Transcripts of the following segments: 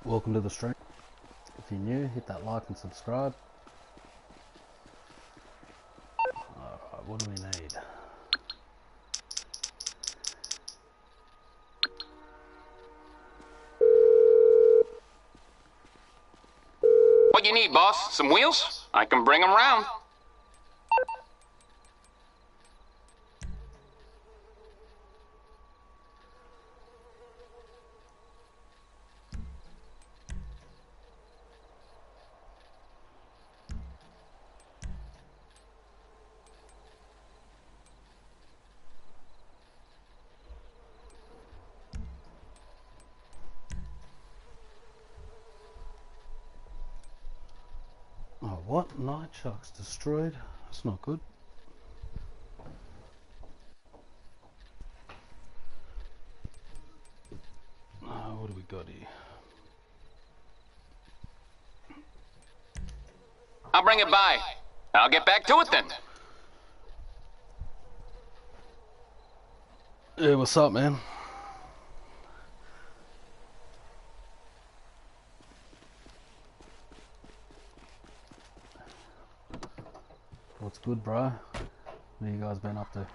Welcome to the stream. If you're new, hit that like and subscribe. Alright, what do we need? What you need, boss? Some wheels? I can bring them round. Oh, what? Night Shark's destroyed? That's not good. What do we got here? I'll bring it by. I'll get back to it then. Yeah, what's up, man? What's good, bro? What you guys been up to?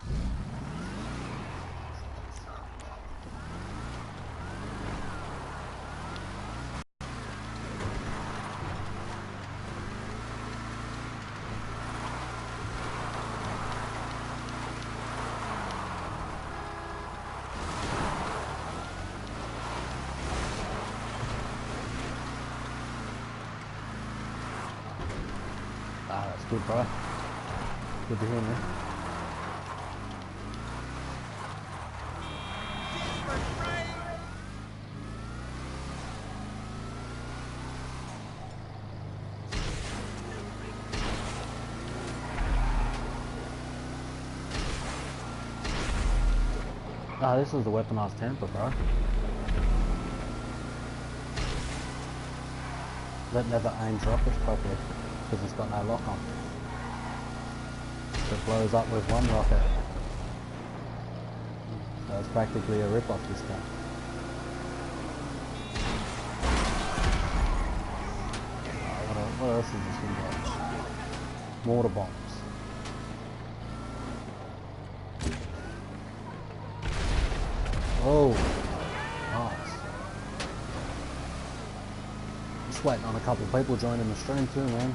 Ah, that's good, bro. Good to hear, man. Ah, this is the weaponized temper, bro. That never aims rockets properly because it's got no lock on. It blows up with one rocket. So it's practically a rip-off this gun. What else is this thing got? Mortar bombs. Oh, nice. Just waiting on a couple of people joining the stream too, man.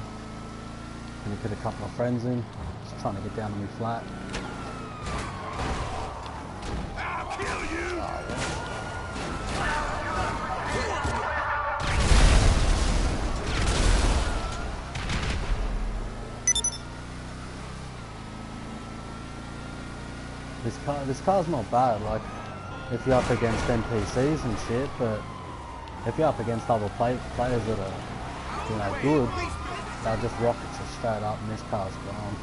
Gonna get a couple of friends in. Just trying to get down to me flat. I'll kill you. This car's not bad, like, if you're up against NPCs and shit, but if you're up against other players that are, you know, good, they'll just rocket you straight up and this car's gone.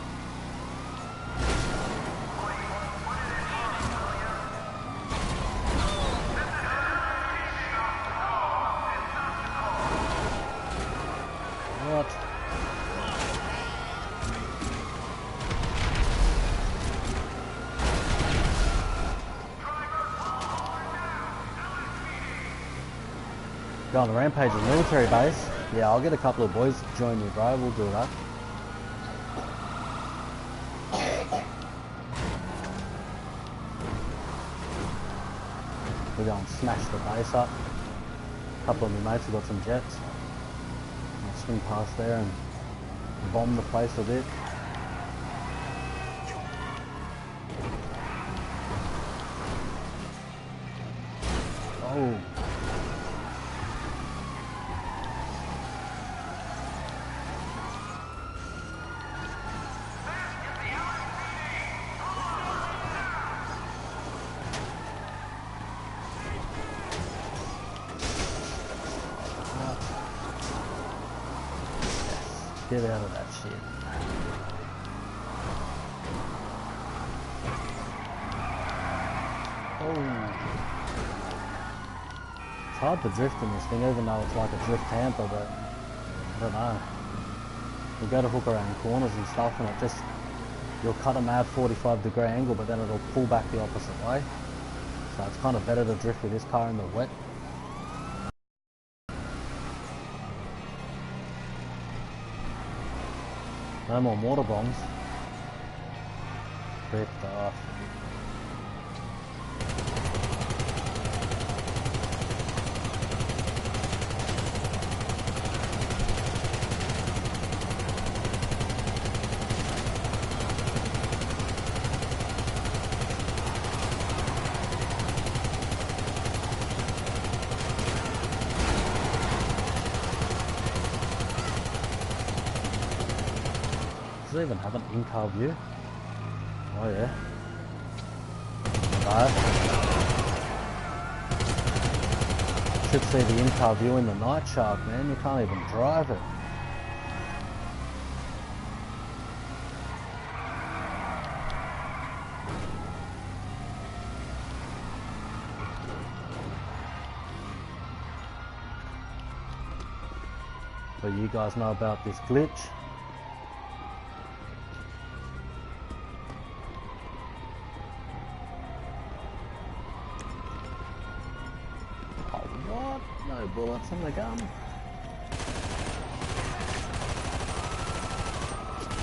What? Go on the Rampage's military base. Yeah, I'll get a couple of boys to join me, bro. We'll do that. We're going to smash the base up. A couple of my mates have got some jets. I'll swing past there and bomb the place a bit. Oh. Get out of that shit. Oh. It's hard to drift in this thing, even though it's like a drift hamper, but I don't know. You go to hook around corners and stuff and it just, you'll cut a mad 45-degree angle, but then it'll pull back the opposite way. So it's kind of better to drift with this car in the wet. No more mortar bombs. Ripped off. Does it even have an in-car view? Oh yeah. No. Should see the in-car view in the night shark, man. You can't even drive it. But you guys know about this glitch. No bullets in the gun.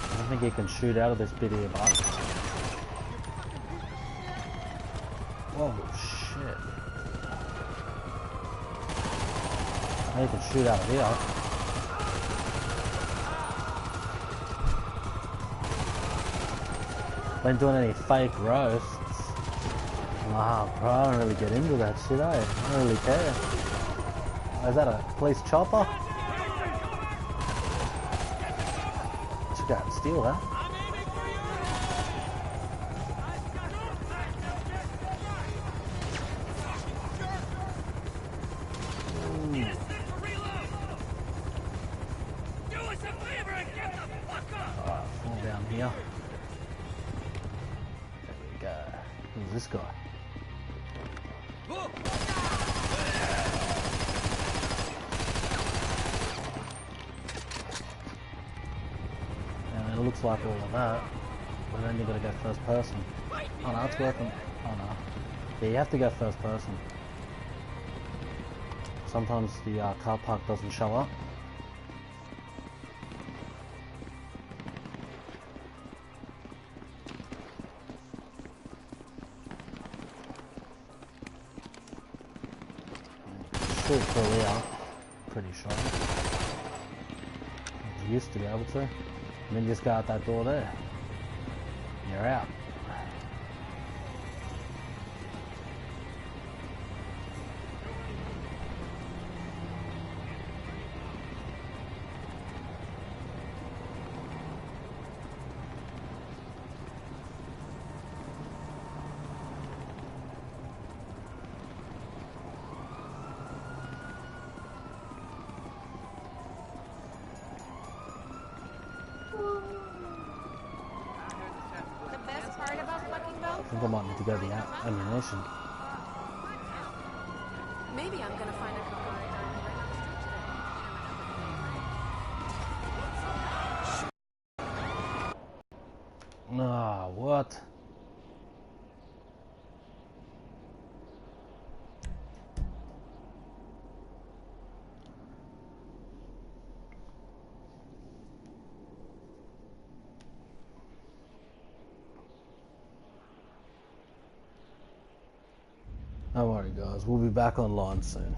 I don't think you can shoot out of this bit here, but... Whoa, shit. Now you can shoot out of here. Been doing any fake roasts. Wow, bro, I don't really get into that shit, eh? I don't really care. Is that a police chopper? Should go and steal that. Alright, fall down here. There we go. Who's this guy? It looks like all of that, but then you've got to go first person. Oh no, it's working. Oh no. Yeah, you have to go first person. Sometimes the car park doesn't show up. Shoot through here, pretty sure. You used to be able to. And then just go out that door there. You're out. I think I might need to go the ammunition. Maybe I'm gonna find a couple right on the street today. Ah, what? Don't worry guys, we'll be back online soon.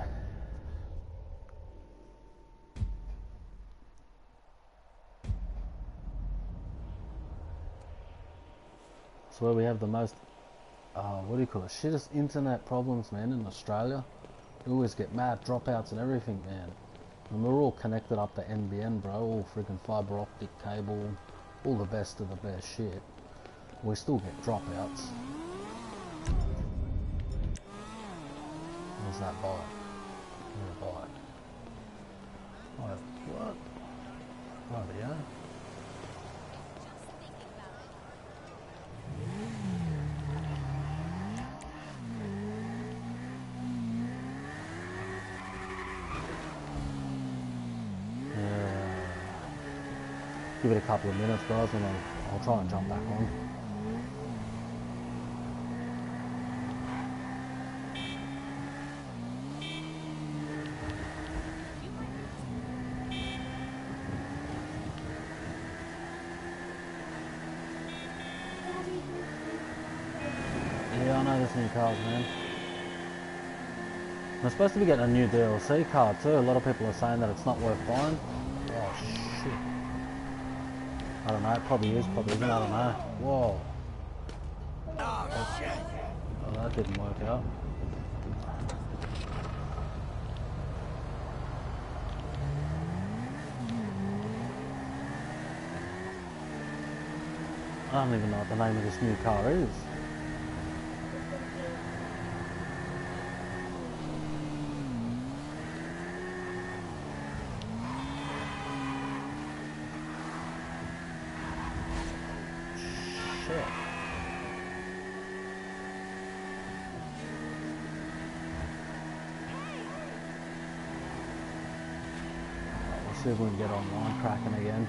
It's where we have the most, what do you call it, shittest internet problems, man, in Australia. We always get mad dropouts and everything, man. And we're all connected up to NBN, bro, all freaking fibre optic cable, all the best of the best shit. We still get dropouts. Where's that bite? Where's the bite? Oh, what? Oh, yeah. Give it a couple of minutes, guys, and I'll try and jump back on. Yeah, I know this new cars, man. I'm supposed to be getting a new DLC car too. A lot of people are saying that it's not worth buying. Oh shit. I don't know, it probably is, probably isn't, I don't know. Whoa. Oh, shit. Oh, that didn't work out. I don't even know what the name of this new car is. Shit. We'll see if we can get online cracking again.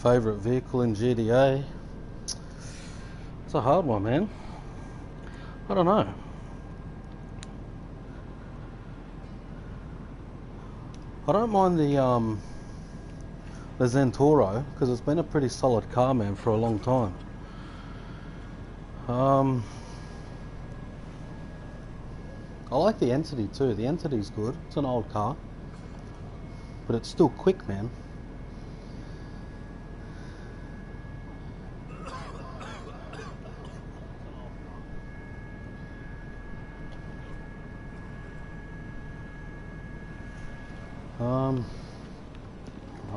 Favourite vehicle in GTA? It's a hard one, man. I don't know. I don't mind the Zentoro because it's been a pretty solid car, man, for a long time. I like the Entity too. The Entity's good. It's an old car, but it's still quick, man.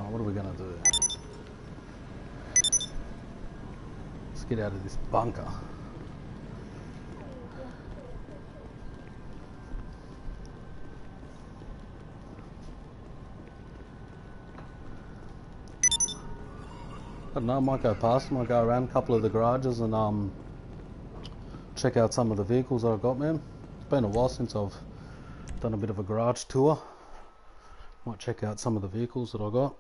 What are we gonna do? Let's get out of this bunker. I don't know, I might go past, might go around a couple of the garages and check out some of the vehicles that I've got, man. It's been a while since I've done a bit of a garage tour. Might check out some of the vehicles that I got.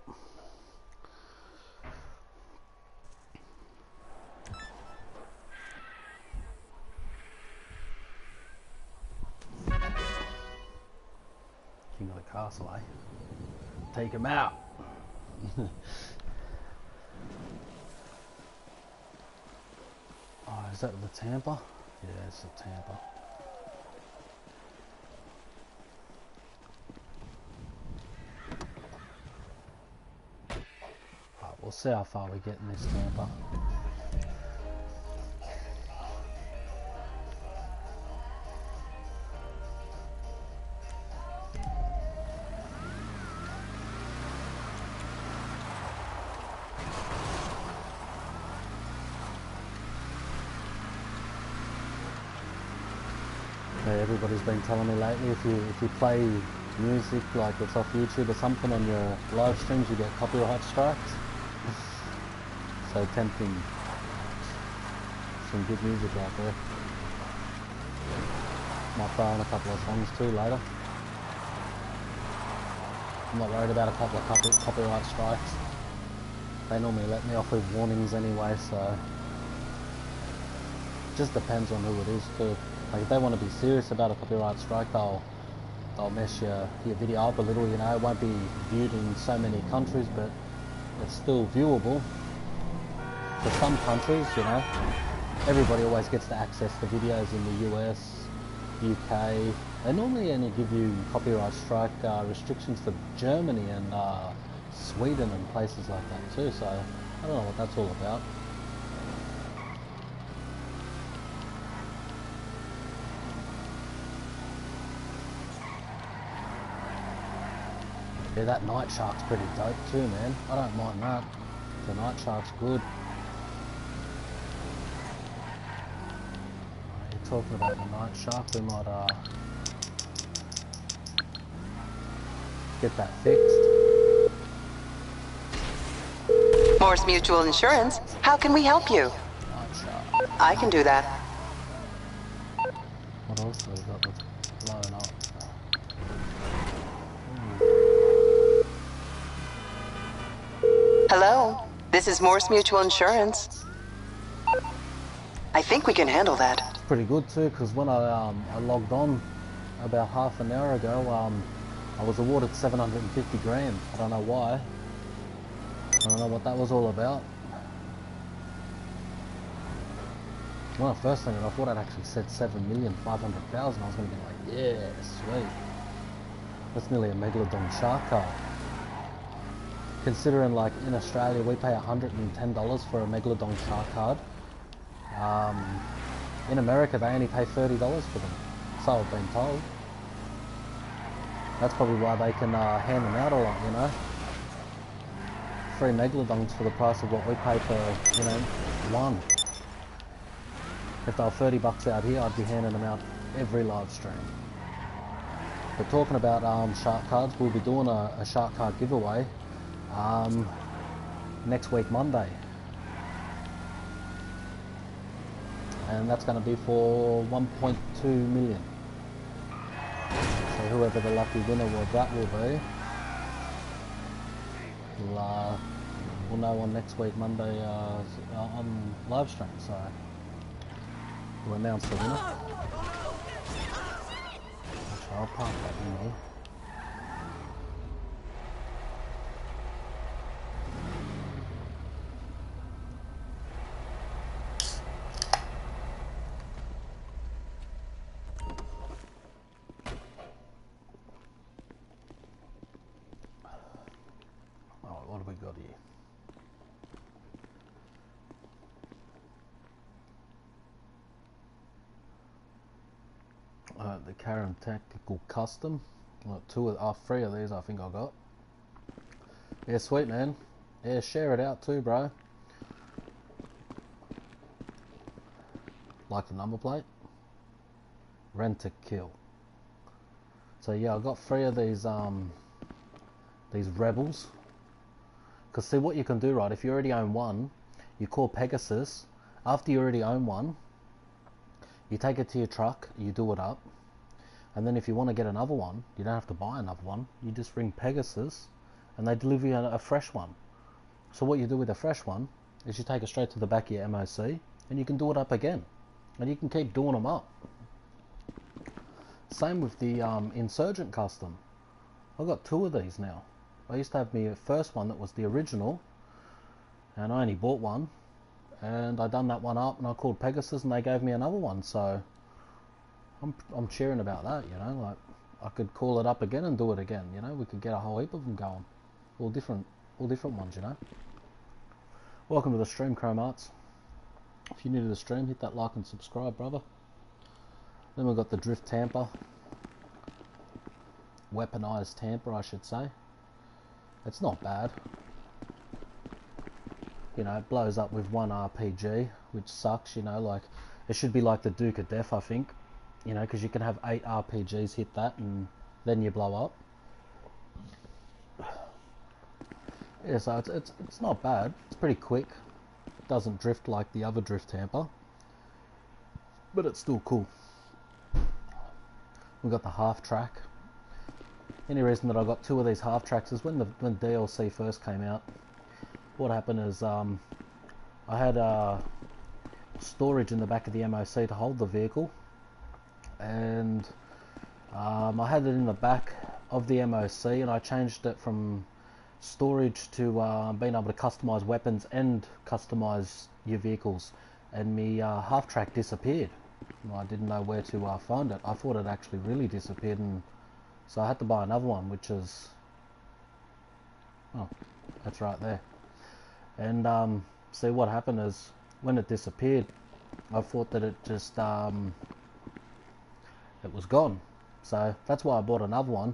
King of the castle, eh? Take him out. Oh, is that the Tampa? Yeah, it's the Tampa. We'll see how far we get in this camper. Yeah, everybody's been telling me lately if you play music like it's off YouTube or something on your live streams, you get copyright strikes. So tempting. Some good music out there. Might throw in a couple of songs too later. I'm not worried about a couple of copyright strikes. They normally let me off with warnings anyway, so just depends on who it is too. Like if they want to be serious about a copyright strike, they'll mess your video up a little, you know. It won't be viewed in so many countries, but it's still viewable. For some countries, you know, everybody always gets to access the videos in the US, UK. They normally only give you copyright strike restrictions for Germany and Sweden and places like that too, so I don't know what that's all about. Yeah, that night shark's pretty dope too, man. I don't mind that. The night shark's good. You're talking about the night shark, we might get that fixed. Morse Mutual Insurance, how can we help you? Night shark. I can do that. What else have we got that's blown up? Hello, this is Morse Mutual Insurance. I think we can handle that. It's pretty good too, because when I logged on about half an hour ago, I was awarded 750 grand. I don't know why. I don't know what that was all about. When I first turned it, I thought it actually said 7,500,000. I was going to be like, yeah, sweet. That's nearly a megalodon shark card. Considering like in Australia we pay $110 for a megalodon shark card. In America they only pay $30 for them. So I've been told. That's probably why they can hand them out a lot, you know. Free megalodons for the price of what we pay for, you know, one. If they were $30 out here, I'd be handing them out every live stream. But talking about shark cards, we'll be doing a shark card giveaway next week, Monday. And that's going to be for 1.2 million. So whoever the lucky winner of that will be, we'll know on next week, Monday, on live stream. So we'll announce the winner. Actually, I'll park that in there. What have we got here? The Karen Tactical Custom. Three of these I think I got. Yeah, sweet man. Yeah, share it out too, bro. Like the number plate. Rent to kill. So yeah, I got 3 of these Rebels. Because see what you can do, right, if you already own one, you call Pegasus. After you already own one, you take it to your truck, you do it up, and then if you want to get another one, you don't have to buy another one, you just ring Pegasus and they deliver you a fresh one. So what you do with a fresh one is you take it straight to the back of your MOC and you can do it up again, and you can keep doing them up. Same with the Insurgent Custom. I've got 2 of these now. I used to have my first one that was the original, and I only bought one, and I done that one up and I called Pegasus and they gave me another one. So I'm cheering about that, you know. Like I could call it up again and do it again, you know. We could get a whole heap of them going, all different ones, you know. Welcome to the stream, Chrome Arts. If you're new to the stream, hit that like and subscribe, brother. Then we've got the drift tamper. Weaponized tamper, I should say. It's not bad. You know, it blows up with one RPG, which sucks, you know, like, it should be like the Duke of Death, I think. You know, because you can have 8 RPGs hit that and then you blow up. Yeah, so it's not bad. It's pretty quick. It doesn't drift like the other drift tamper, but it's still cool. We've got the half track. Any reason that I got 2 of these half tracks is when DLC first came out. What happened is I had storage in the back of the MOC to hold the vehicle, and I had it in the back of the MOC, and I changed it from storage to being able to customize weapons and customize your vehicles, and my half track disappeared. I didn't know where to find it. I thought it actually really disappeared, and so I had to buy another one, which is, oh, that's right there. And see, what happened is when it disappeared, I thought that it just it was gone. So that's why I bought another one.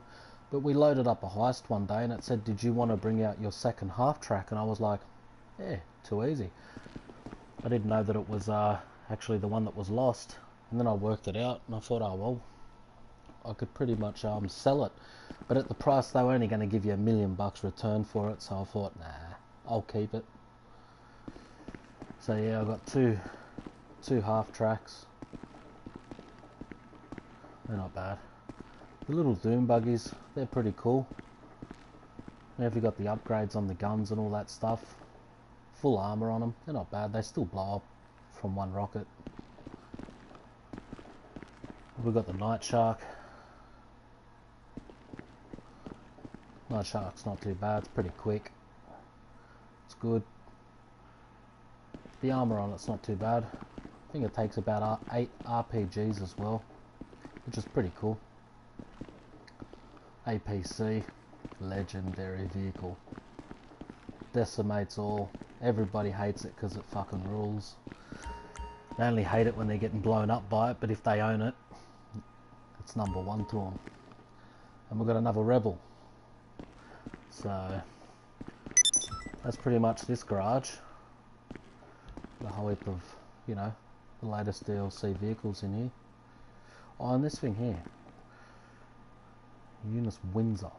But we loaded up a heist one day and it said, did you want to bring out your second half track? And I was like, yeah, too easy. I didn't know that it was actually the one that was lost. And then I worked it out and I thought, oh well, I could pretty much sell it. But at the price, they were only going to give you $1 million return for it. So I thought, nah, I'll keep it. So yeah, I got two half tracks. They're not bad. The little Doom buggies, they're pretty cool. Now if you got the upgrades on the guns and all that stuff, full armor on them, they're not bad. They still blow up from one rocket. We've got the Night Shark. Night Shark's not too bad, it's pretty quick. It's good. The armor on it's not too bad. I think it takes about 8 RPGs as well, which is pretty cool. APC, legendary vehicle. Decimates all. Everybody hates it because it fucking rules. They only hate it when they're getting blown up by it, but if they own it, it's number 1 to them. And we've got another Rebel. So that's pretty much this garage. The whole heap of, you know, the latest DLC vehicles in here. Oh, and this thing here, Eunice Windsor.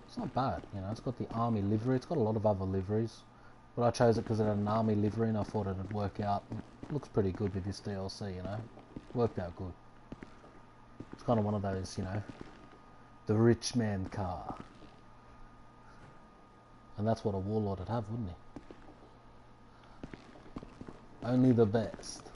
It's not bad, you know, it's got the army livery. It's got a lot of other liveries, but I chose it because it had an army livery and I thought it'd work out. It looks pretty good with this DLC, you know. Worked out good. It's kind of one of those, you know, the rich man car. And that's what a WarLord would have, wouldn't he? Only the best.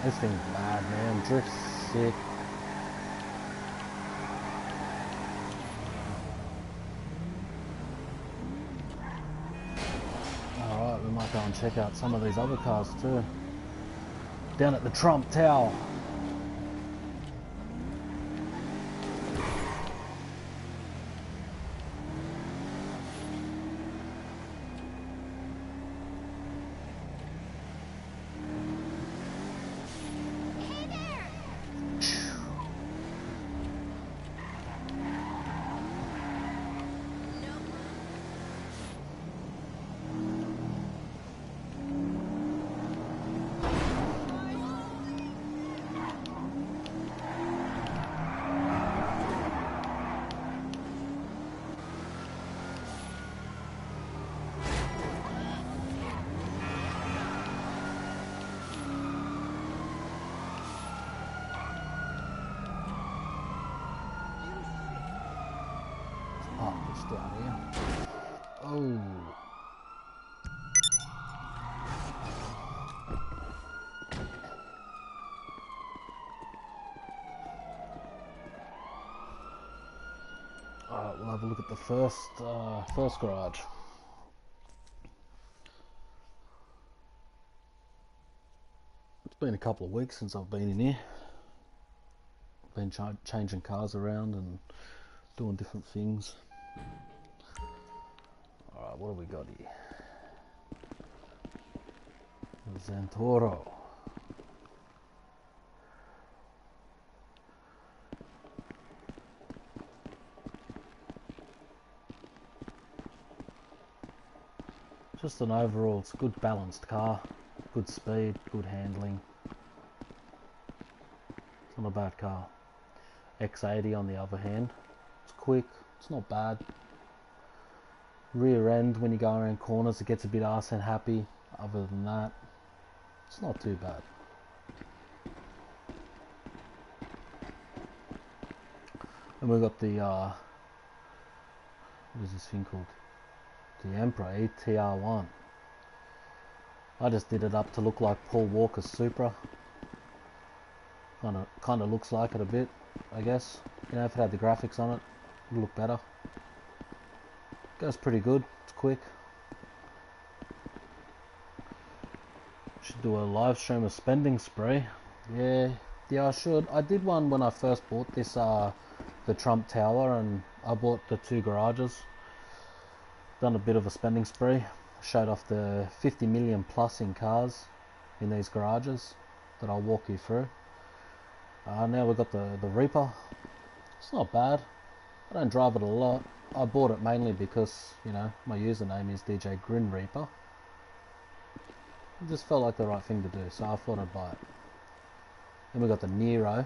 This thing's mad, man. Drift's sick. Alright, we might go and check out some of these other cars too. Down at the Trump Tower. Down here. Oh. Alright, we'll have a look at the first garage. It's been a couple of weeks since I've been in here. Been changing cars around and doing different things. Alright, what have we got here? Zantoro. Just an overall, it's a good balanced car, good speed, good handling. It's not a bad car. X80 on the other hand, it's quick, it's not bad. Rear end, when you go around corners, it gets a bit arse and happy. Other than that, it's not too bad. And we've got the, what is this thing called? The Emperor ETR1. I just did it up to look like Paul Walker's Supra. Kind of looks like it a bit, I guess. You know, if it had the graphics on it, it would look better. Goes pretty good. It's quick. Should do a live stream of spending spree. Yeah, I should. I did one when I first bought this, the Trump Tower, and I bought the 2 garages. Done a bit of a spending spree. Showed off the 50 million plus in cars in these garages that I'll walk you through. Now we've got the Reaper. It's not bad. I don't drive it a lot. I bought it mainly because, you know, my username is DJ Grin Reaper. It just felt like the right thing to do, so I thought I'd buy it. Then we got the Nero.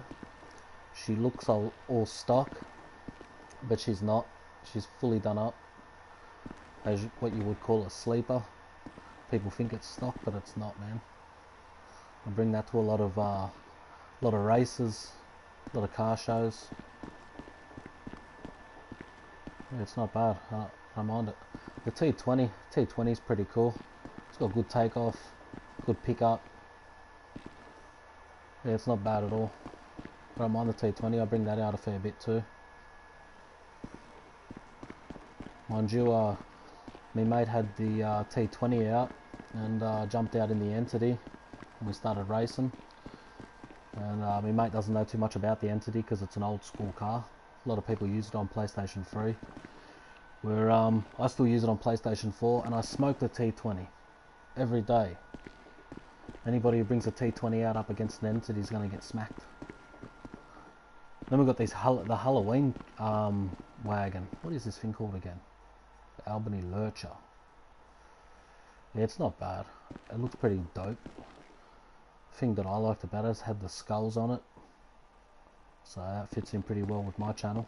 She looks all stock, but she's not. She's fully done up as what you would call a sleeper. People think it's stock, but it's not, man. I bring that to a lot of races, a lot of car shows. Yeah, it's not bad. I don't mind it. The T20 is pretty cool. It's got good takeoff, good pickup. Yeah, it's not bad at all. I don't mind the T20. I bring that out a fair bit too. Mind you, my mate had the T20 out and jumped out in the Entity and we started racing. And my mate doesn't know too much about the Entity because it's an old school car. A lot of people use it on PlayStation 3. Where I still use it on PlayStation 4, and I smoke the T20 every day. Anybody who brings a T20 out up against an Entity is going to get smacked. Then we've got these the Halloween wagon. What is this thing called again? The Albany Lurcher. Yeah, it's not bad. It looks pretty dope. The thing that I liked about it is it had the skulls on it. So that fits in pretty well with my channel.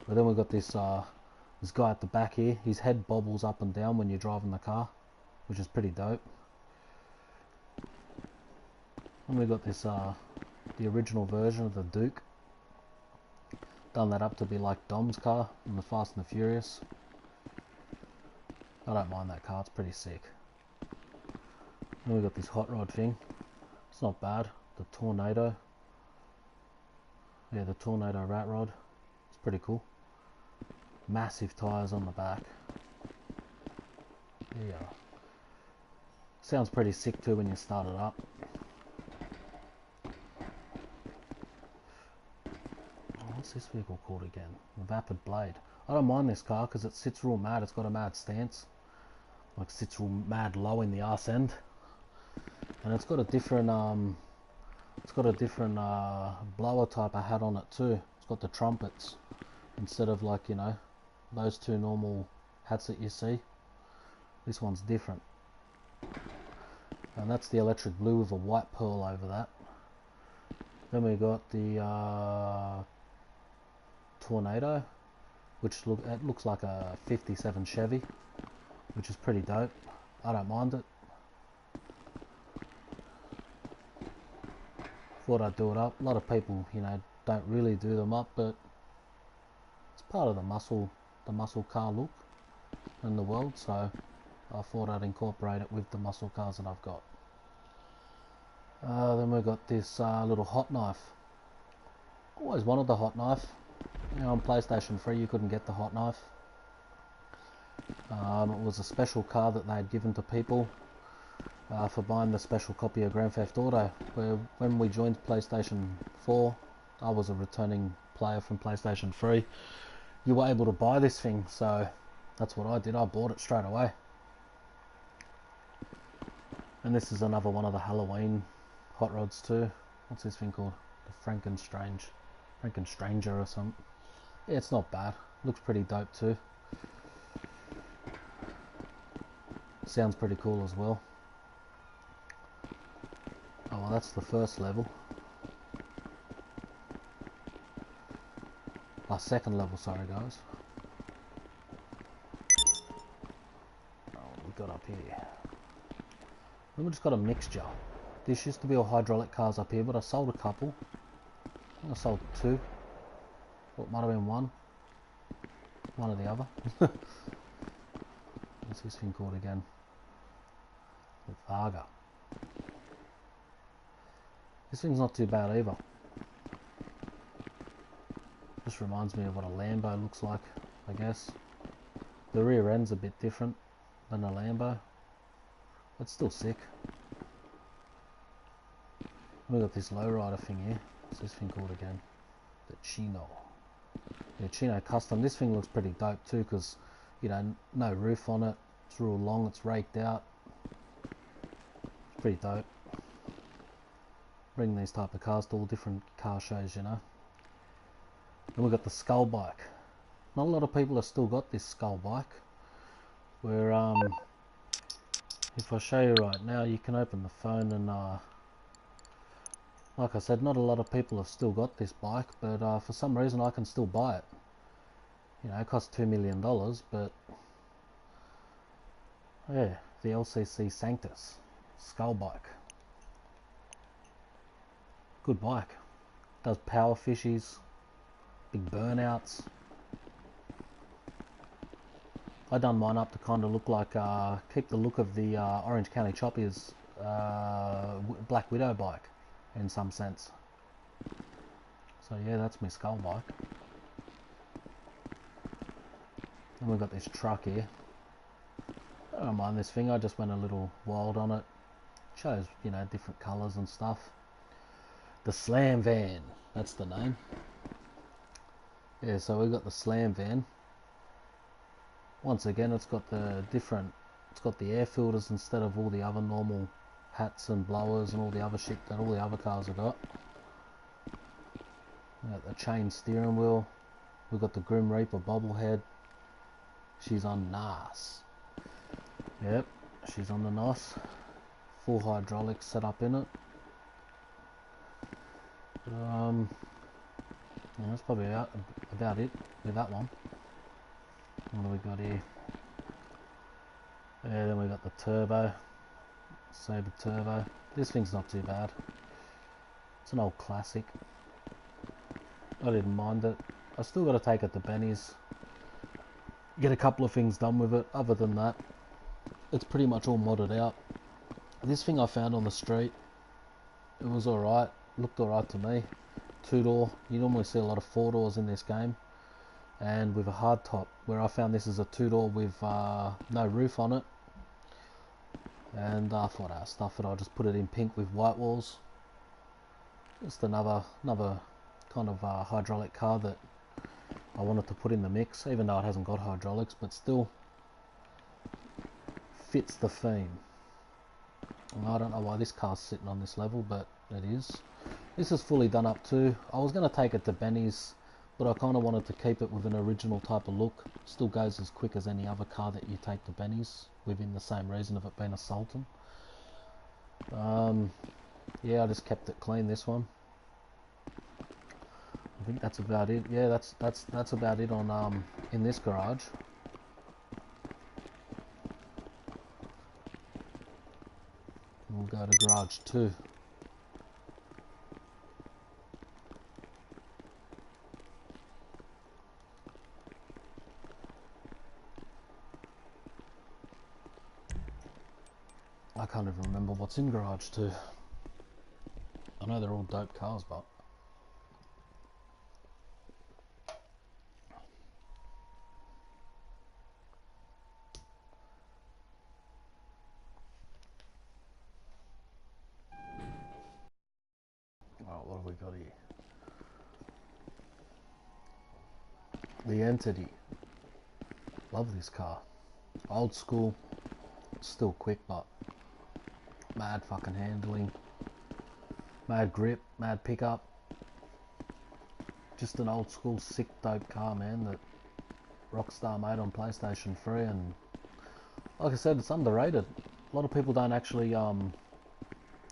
But then we've got this this guy at the back here. His head bobbles up and down when you're driving the car, which is pretty dope. And we've got this the original version of the Duke. Done that up to be like Dom's car in the Fast and the Furious. I don't mind that car, it's pretty sick. And we've got this hot rod thing. It's not bad. The Tornado. Yeah, the Tornado rat rod. It's pretty cool. Massive tyres on the back. Yeah. Sounds pretty sick too when you start it up. What's this vehicle called again? The Vapid Blade. I don't mind this car because it sits real mad. It's got a mad stance. Like sits real mad low in the arse end. And it's got a different blower type I had on it too. It's got the trumpets instead of, like, you know, those 2 normal hats that you see. This one's different. And that's the electric blue with a white pearl over that. Then we got the Tornado, which looks like a 57 Chevy, which is pretty dope. I don't mind it. Thought I'd do it up. A lot of people, you know, don't really do them up, but it's part of the muscle car look in the world, so I thought I'd incorporate it with the muscle cars that I've got. Then we've got this little hot knife. Always wanted the hot knife. You know, on PlayStation 3 you couldn't get the hot knife. It was a special car that they had given to people for buying the special copy of Grand Theft Auto. Where when we joined PlayStation 4, I was a returning player from PlayStation 3. You were able to buy this thing, so that's what I did. I bought it straight away. And this is another one of the Halloween hot rods too. What's this thing called? The Frankenstranger or something. Yeah, it's not bad. Looks pretty dope too. Sounds pretty cool as well. Oh well, that's the first level. Second level, sorry guys. Oh, what we got up here? Then we just got a mixture. This used to be all hydraulic cars up here, but I sold a couple. I think I sold 2. Or it might have been 1. One or the other. What's this thing called again? The Varga. This thing's not too bad either. Just reminds me of what a Lambo looks like, I guess. The rear end's a bit different than a Lambo. It's still sick. We got this lowrider thing here. What's this thing called again? The Chino. The Chino Custom. This thing looks pretty dope too, because, you know, no roof on it. It's real long, it's raked out. It's pretty dope. Bring these type of cars to all different car shows, you know. Then we've got the Skull Bike. Not a lot of people have still got this Skull Bike. Where, if I show you right now, you can open the phone and, like I said, not a lot of people have still got this bike, but for some reason I can still buy it. You know, it costs $2 million, but yeah, the LCC Sanctus Skull Bike. Good bike. Does power fishies, big burnouts. I done mine up to kind of look like, keep the look of the Orange County Choppers Black Widow bike in some sense. So yeah, that's my Skull Bike. And we've got this truck here. I don't mind this thing, I just went a little wild on it. Shows, you know, different colours and stuff. The Slam Van, that's the name. Yeah, so we've got the Slam Van. Once again, it's got the different, it's got the air filters instead of all the other normal hats and blowers and all the other shit that all the other cars have got. We've got the chain steering wheel. We've got the Grim Reaper bobblehead. She's on NAS. Yep, she's on the NOS. Full hydraulics set up in it. Yeah, that's probably about it with that one. What do we got here? Yeah, then we got the turbo, Sabre turbo. This thing's not too bad. It's an old classic. I didn't mind it. I still got to take it to Benny's. Get a couple of things done with it. Other than that, it's pretty much all modded out. This thing I found on the street. It was alright. Looked alright to me. 2-door. You normally see a lot of 4-doors in this game. And with a hard top, where I found this is a 2-door with no roof on it. And I thought I'd stuff it, I'll just put it in pink with white walls. Just another kind of hydraulic car that I wanted to put in the mix, even though it hasn't got hydraulics, but still fits the theme. And I don't know why this car's sitting on this level, but it is. This is fully done up too. I was going to take it to Benny's, but I kind of wanted to keep it with an original type of look. Still goes as quick as any other car that you take to Benny's, within the same reason of it being a Sultan. Yeah, I just kept it clean, this one. I think that's about it. Yeah, that's about it on in this garage. We'll go to garage 2. I can't even remember what's in garage 2. I know they're all dope cars, but The Entity. Love this car. Old school, still quick, but mad fucking handling, mad grip, mad pickup. Just an old school sick dope car, man, that Rockstar made on PlayStation 3, and like I said, it's underrated. A lot of people don't actually, you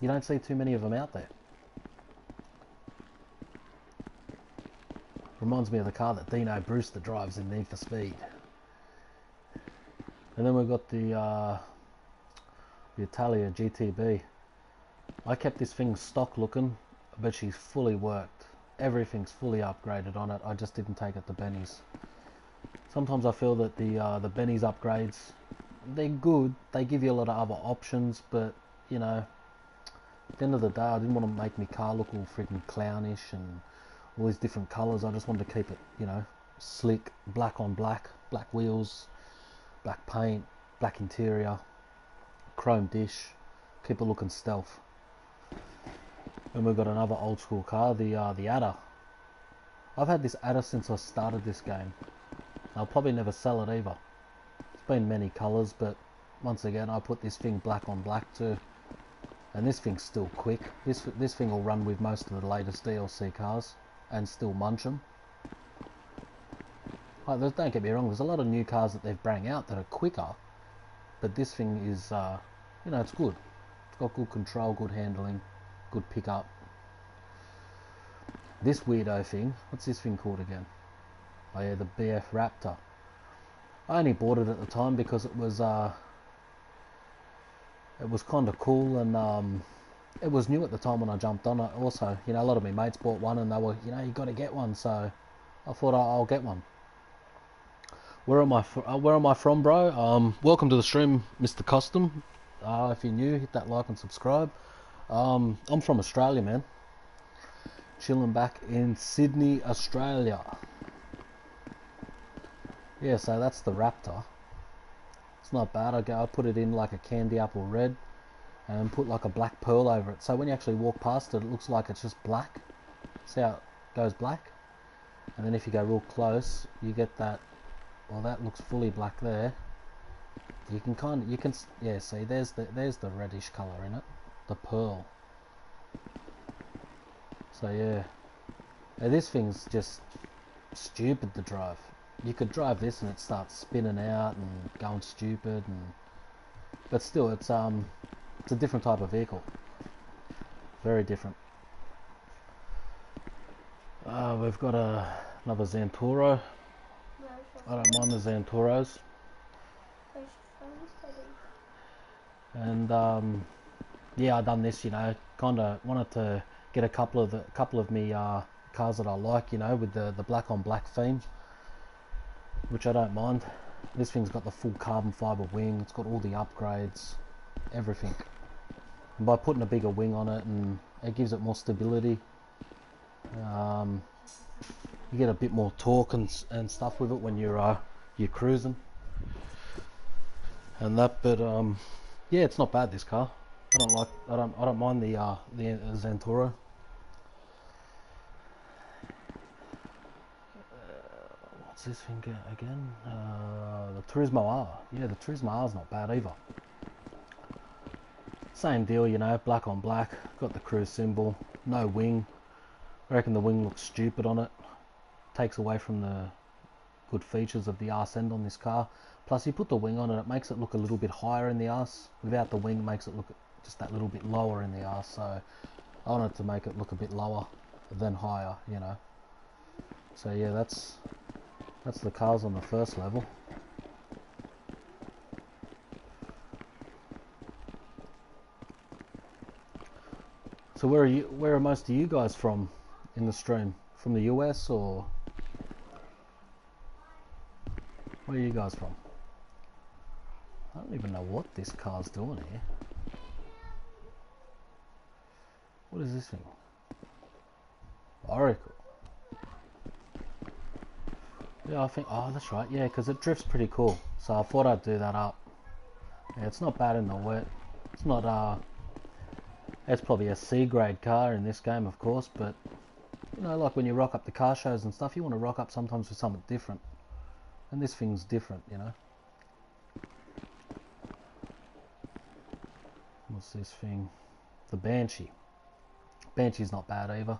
don't see too many of them out there. Reminds me of the car that Dino Brewster drives in Need for Speed. And then we've got the Italia GTB. I kept this thing stock looking, but she's fully worked. Everything's fully upgraded on it. I just didn't take it to Benny's. Sometimes I feel that the Benny's upgrades, they're good. They give you a lot of other options, but you know, at the end of the day, I didn't want to make my car look all freaking clownish and all these different colours. I just wanted to keep it, you know, slick, black on black, black wheels, black paint, black interior, chrome dish, keep it looking stealth. And we've got another old school car, the Adder. I've had this Adder since I started this game. I'll probably never sell it either. It's been many colours, but once again I put this thing black on black too. And this thing's still quick. This thing will run with most of the latest DLC cars and still munch them. Like, don't get me wrong, there's a lot of new cars that they've brought out that are quicker, but this thing is, you know, it's good. It's got good control, good handling, good pickup. This weirdo thing, what's this thing called again? Oh yeah, the BF Raptor. I only bought it at the time because it was kind of cool, and it was new at the time when I jumped on it. Also, you know, a lot of my mates bought one and they were, you know, you got to get one, so I thought I'll get one. Where am I from, bro? Welcome to the stream, Mr. Custom. If you're new, hit that like and subscribe. I'm from Australia, man. Chilling back in Sydney, Australia. Yeah, so that's the Raptor. It's not bad. I put it in like a candy apple red and put like a black pearl over it. So when you actually walk past it, it looks like it's just black. See how it goes black? And then if you go real close, you get that. Well, that looks fully black there. You can yeah, see, there's the reddish color in it, the pearl. So yeah, this thing's just stupid to drive. You could drive this and it starts spinning out and going stupid, but still, it's a different type of vehicle. Very different. We've got another Zantoro. I don't mind the Zantoros. And yeah, I done this, you know, kind of wanted to get a couple of me cars that I like, you know, with the black on black theme, which I don't mind. This thing's got the full carbon fiber wing. It's got all the upgrades, everything. And by putting a bigger wing on it, and it gives it more stability. You get a bit more torque and stuff with it when you're cruising and that. But yeah, it's not bad, this car. I don't mind the Zantoro. What's this thing again? The Turismo R. Yeah, the Turismo R is not bad either. Same deal, you know, black on black. Got the cruise symbol. No wing. I reckon the wing looks stupid on it. Takes away from the good features of the arse end on this car. Plus, you put the wing on it, it makes it look a little bit higher in the arse. Without the wing, it makes it look just that little bit lower in the arse. So I wanted to make it look a bit lower than higher, you know. So yeah, that's the cars on the first level. So where are most of you guys from in the stream? From the US, or where are you guys from? I don't even know what this car's doing here. What is this thing? Oracle. Yeah, I think, oh, that's right, yeah, because it drifts pretty cool. So I thought I'd do that up. Yeah, it's not bad in the wet. It's not, it's probably a C grade car in this game, of course, but You know, like when you rock up the car shows and stuff, you want to rock up sometimes with something different. And this thing's different, you know. What's this thing? The Banshee. Banshee's not bad either.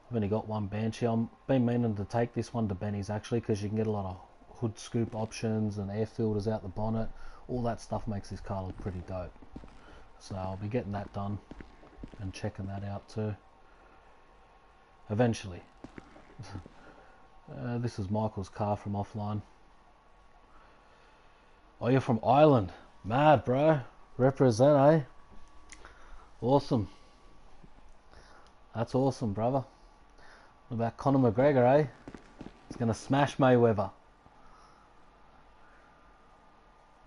I've only got one Banshee. I've been meaning to take this one to Benny's actually, because you can get a lot of hood scoop options and air filters out the bonnet. All that stuff makes this car look pretty dope. So I'll be getting that done and checking that out too. Eventually. This is Michael's car from offline. Oh, you're from Ireland. Mad, bro. Represent, eh? Awesome. That's awesome, brother. What about Conor McGregor, eh? He's gonna smash Mayweather.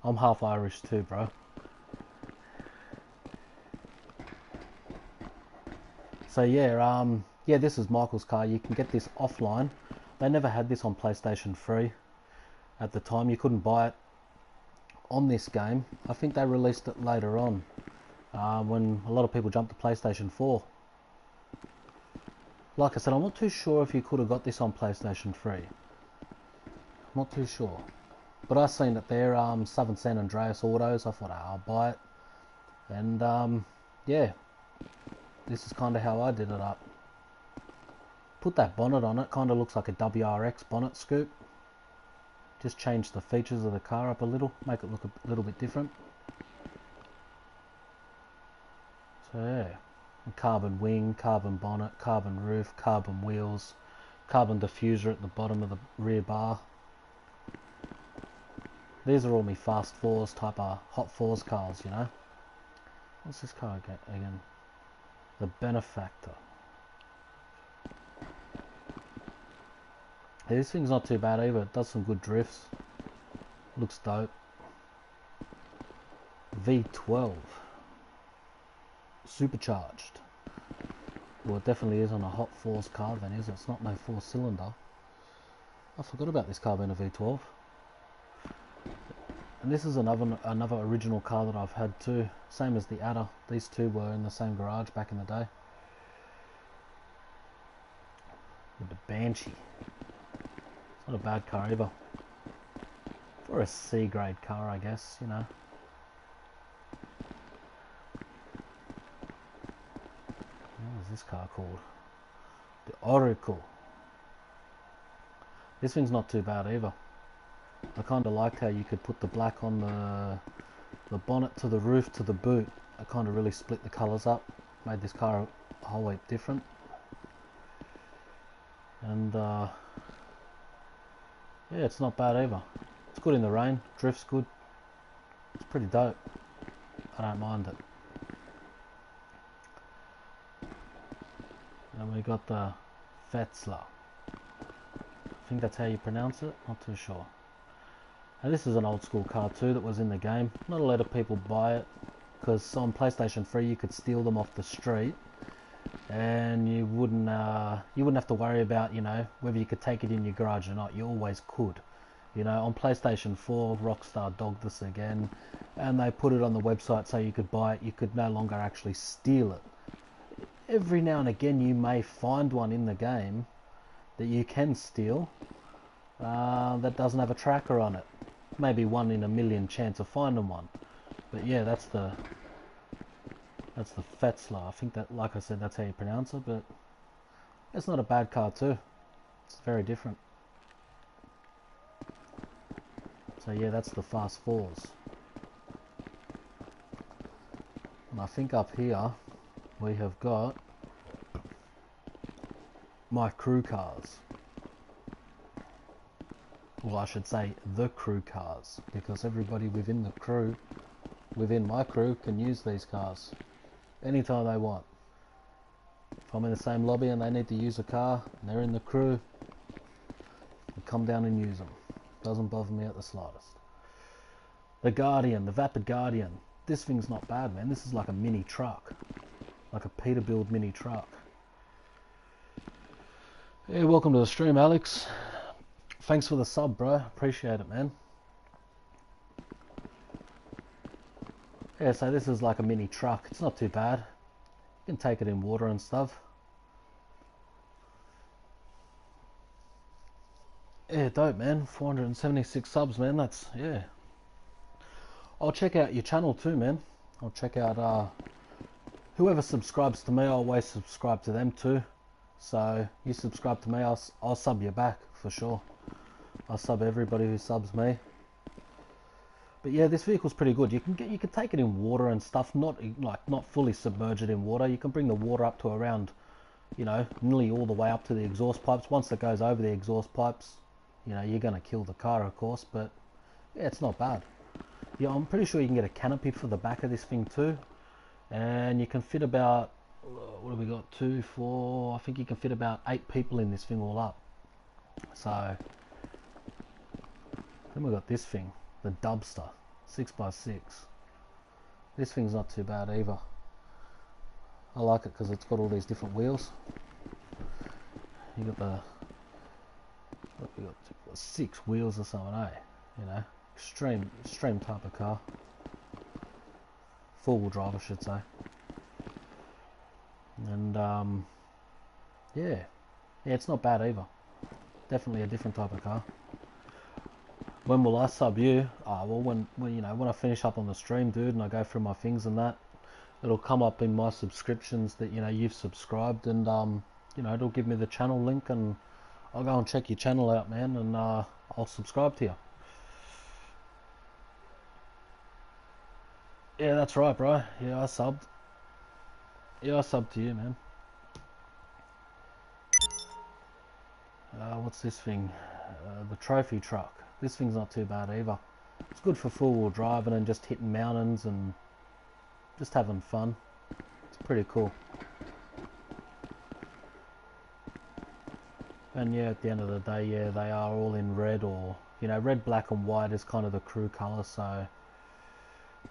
I'm half Irish too, bro. So yeah, yeah, this is Michael's car. You can get this offline. They never had this on PlayStation 3 at the time. You couldn't buy it on this game. I think they released it later on, when a lot of people jumped to PlayStation 4. Like I said, I'm not too sure if you could have got this on PlayStation 3. I'm not too sure. But I seen it there, Southern San Andreas Autos. I thought, I'll buy it. And yeah, this is kind of how I did it up. Put that bonnet on it, kind of looks like a WRX bonnet scoop. Just change the features of the car up a little, make it look a little bit different. So yeah, carbon wing, carbon bonnet, carbon roof, carbon wheels, carbon diffuser at the bottom of the rear bar. These are all me fast fours type of hot fours cars, you know. What's this car again? The Benefactor. Yeah, this thing's not too bad either. It does some good drifts. Looks dope. V12. Supercharged. Well, it definitely is on a hot fours car then, is it? It's not no 4-cylinder. I forgot about this car being a V12. And this is another original car that I've had too. Same as the Adder. These two were in the same garage back in the day. With the Banshee. It's not a bad car either. For a C-grade car, I guess, you know. What is this car called? The Oracle. This thing's not too bad either. I kind of liked how you could put the black on the bonnet to the roof to the boot. I kind of really split the colours up. Made this car a whole heap different. And yeah, it's not bad either. It's good in the rain. Drift's good. It's pretty dope. I don't mind it. And we got the Fetzler. I think that's how you pronounce it. Not too sure. Now this is an old school car too that was in the game. Not a lot of people buy it because on PlayStation 3 you could steal them off the street, and you wouldn't have to worry about, you know, whether you could take it in your garage or not. You always could. You know, on PlayStation 4, Rockstar dogged this again, and they put it on the website so you could buy it. You could no longer actually steal it. Every now and again you may find one in the game that you can steal that doesn't have a tracker on it. Maybe 1 in a million chance of finding one. But yeah, that's the Fetzler. I think that, like I said, that's how you pronounce it, but it's not a bad car too. It's very different. So yeah, that's the Fast Fours. And I think up here we have got my crew cars. Well, I should say the crew cars, because everybody within the crew, within my crew, can use these cars anytime they want. If I'm in the same lobby and they need to use a car and they're in the crew, I come down and use them. Doesn't bother me at the slightest. The Guardian, the Vapid Guardian. This thing's not bad, man. This is like a mini truck, like a Peterbilt mini truck. Yeah, welcome to the stream, Alex. Thanks for the sub, bro. Appreciate it, man. Yeah, so this is like a mini truck. It's not too bad. You can take it in water and stuff. Yeah, dope, man. 476 subs, man. That's, yeah. I'll check out your channel too, man. I'll check out whoever subscribes to me. I always subscribe to them too. So you subscribe to me, I'll sub you back for sure. I'll sub everybody who subs me. But yeah, this vehicle's pretty good. You can take it in water and stuff, not fully submerge it in water. You can bring the water up to around, you know, nearly all the way up to the exhaust pipes. Once it goes over the exhaust pipes, you know, you're gonna kill the car, of course. But yeah, it's not bad. Yeah, I'm pretty sure you can get a canopy for the back of this thing too, and you can fit about, what have we got? 2, 4. I think you can fit about 8 people in this thing all up. So then we got this thing, the Dubster 6x6. This thing's not too bad either. I like it because it's got all these different wheels. You got the, what we got, 6 wheels or something, eh? You know, extreme type of car. 4-wheel drive, I should say. And yeah, it's not bad either. Definitely a different type of car. When will I sub you? Well, when you know, when I finish up on the stream, dude, and I go through my things and that, it'll come up in my subscriptions that, you know, you've subscribed, and you know, it'll give me the channel link, and I'll go and check your channel out, man, and I'll subscribe to you. Yeah, that's right, bro. Yeah, I subbed. Yeah, I subbed to you, man. What's this thing? The trophy truck. This thing's not too bad either. It's good for 4-wheel driving and just hitting mountains and just having fun. It's pretty cool. And yeah, at the end of the day, yeah, they are all in red, or, you know, red, black and white is kind of the crew colour, so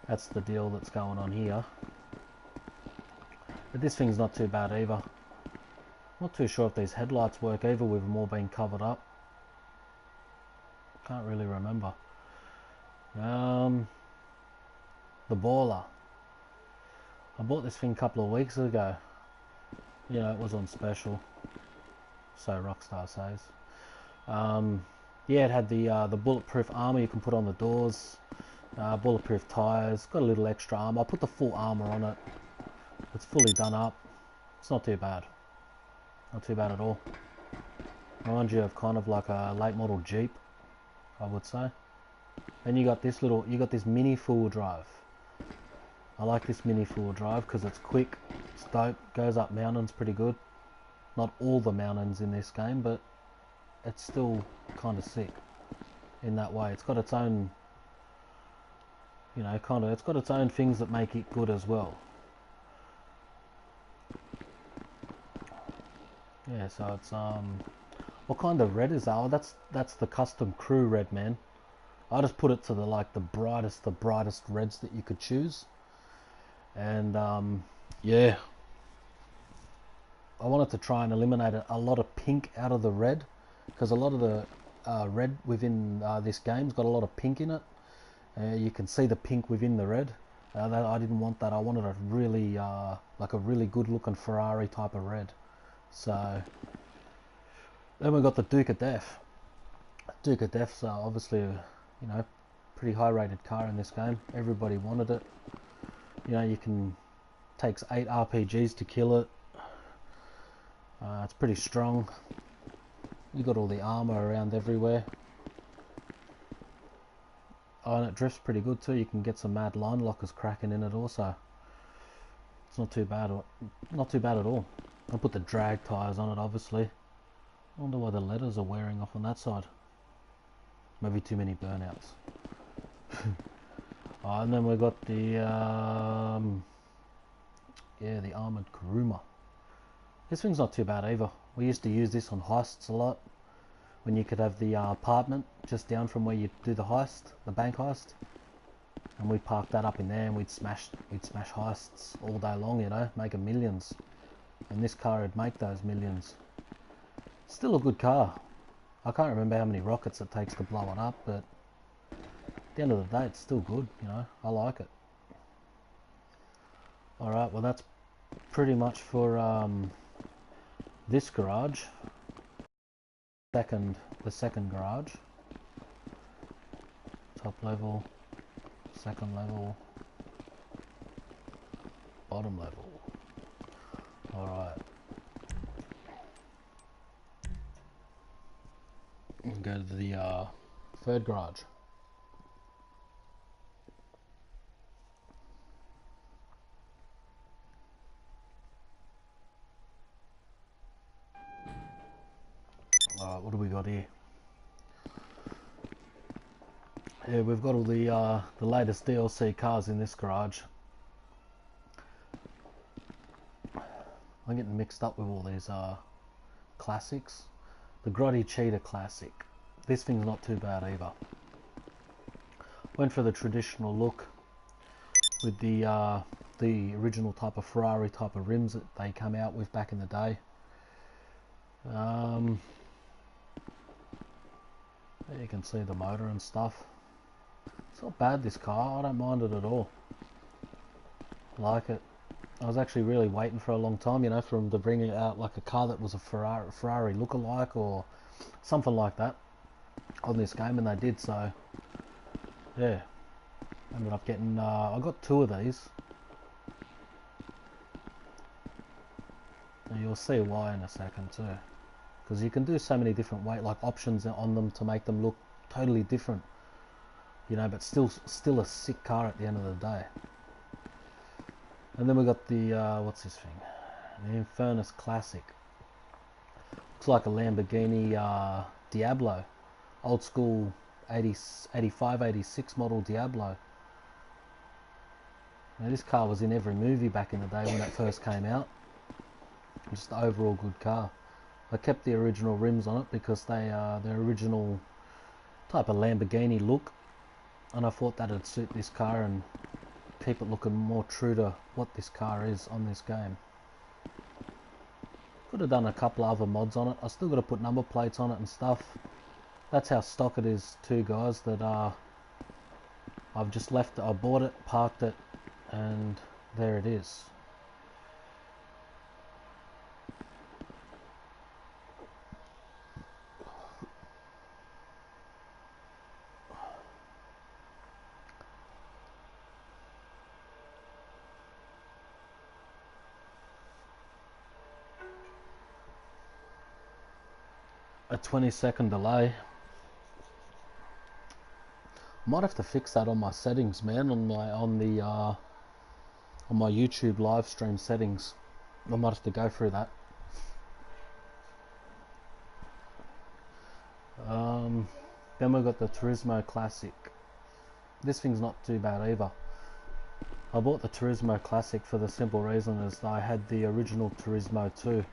that's the deal that's going on here. But this thing's not too bad either. Not too sure if these headlights work either with them all being covered up. Can't really remember. The Baller. I bought this thing a couple of weeks ago. You know, it was on special. So Rockstar says. Yeah, it had the bulletproof armor you can put on the doors. Bulletproof tires. Got a little extra armor. I put the full armor on it. It's fully done up. It's not too bad. Not too bad at all. Reminds you of kind of like a late model Jeep, I would say. Then you got this mini 4-wheel drive. I like this mini 4-wheel drive because it's quick, it's dope, goes up mountains pretty good. Not all the mountains in this game, but it's still kind of sick in that way. It's got its own, you know, it's got its own things that make it good as well. Yeah, so it's what kind of red is that? Oh, that's the custom crew red, man. I just put it to the brightest reds that you could choose. And yeah, I wanted to try and eliminate a lot of pink out of the red, because a lot of the red within this game's got a lot of pink in it. You can see the pink within the red. I didn't want that. I wanted a really like a really good looking Ferrari type of red. So then we got the Duke of Death. Duke of Death's obviously a, you know, pretty high rated car in this game. Everybody wanted it. You know, takes 8 RPGs to kill it. It's pretty strong. You got all the armor around everywhere. Oh, and it drifts pretty good too. You can get some mad line lockers cracking in it also. It's not too bad. Not too bad at all. I put the drag tires on it, obviously. I wonder why the letters are wearing off on that side. Maybe too many burnouts. Oh, and then we got the yeah, the armored Kuruma. This thing's not too bad either. We used to use this on heists a lot, when you could have the apartment just down from where you do the heist, the bank heist, and we'd park that up in there, and we'd smash heists all day long, you know, making millions. And this car would make those millions. Still a good car. I can't remember how many rockets it takes to blow it up, but at the end of the day, it's still good, you know. I like it. Alright, well that's pretty much for this garage. second garage. Top level, second level, bottom level. Alright. Go to the third garage. Alright, what do we got here? Yeah, we've got all the latest DLC cars in this garage. I'm getting mixed up with all these classics. The Grotty Cheetah Classic. This thing's not too bad either. Went for the traditional look with the original type of Ferrari type of rims that they come out with back in the day. You can see the motor and stuff. It's not bad, this car. I don't mind it at all. Like it. I was actually really waiting for a long time, you know, for them to bring it out like a car that was a Ferrari lookalike or something like that on this game, and they did. So yeah, ended up getting I got 2 of these, and you'll see why in a second too, because you can do so many different options on them to make them look totally different, you know, but still a sick car at the end of the day. And then we got the what's this thing, the Infernus Classic. Looks like a Lamborghini Diablo, old school 85, 86 model Diablo. Now, this car was in every movie back in the day when it first came out. Just an overall good car. I kept the original rims on it because they are the original type of Lamborghini look, and I thought that'd suit this car and keep it looking more true to what this car is on this game. Could have done a couple of other mods on it. I still got to put number plates on it and stuff. That's how stock it is too, guys, that I've just left it. I bought it, parked it, and there it is. A 20-second delay. Might have to fix that on my settings, man, on my YouTube live stream settings. I might have to go through that. Then we got the Turismo Classic. This thing's not too bad either. I bought the Turismo Classic for the simple reason is that I had the original Turismo too,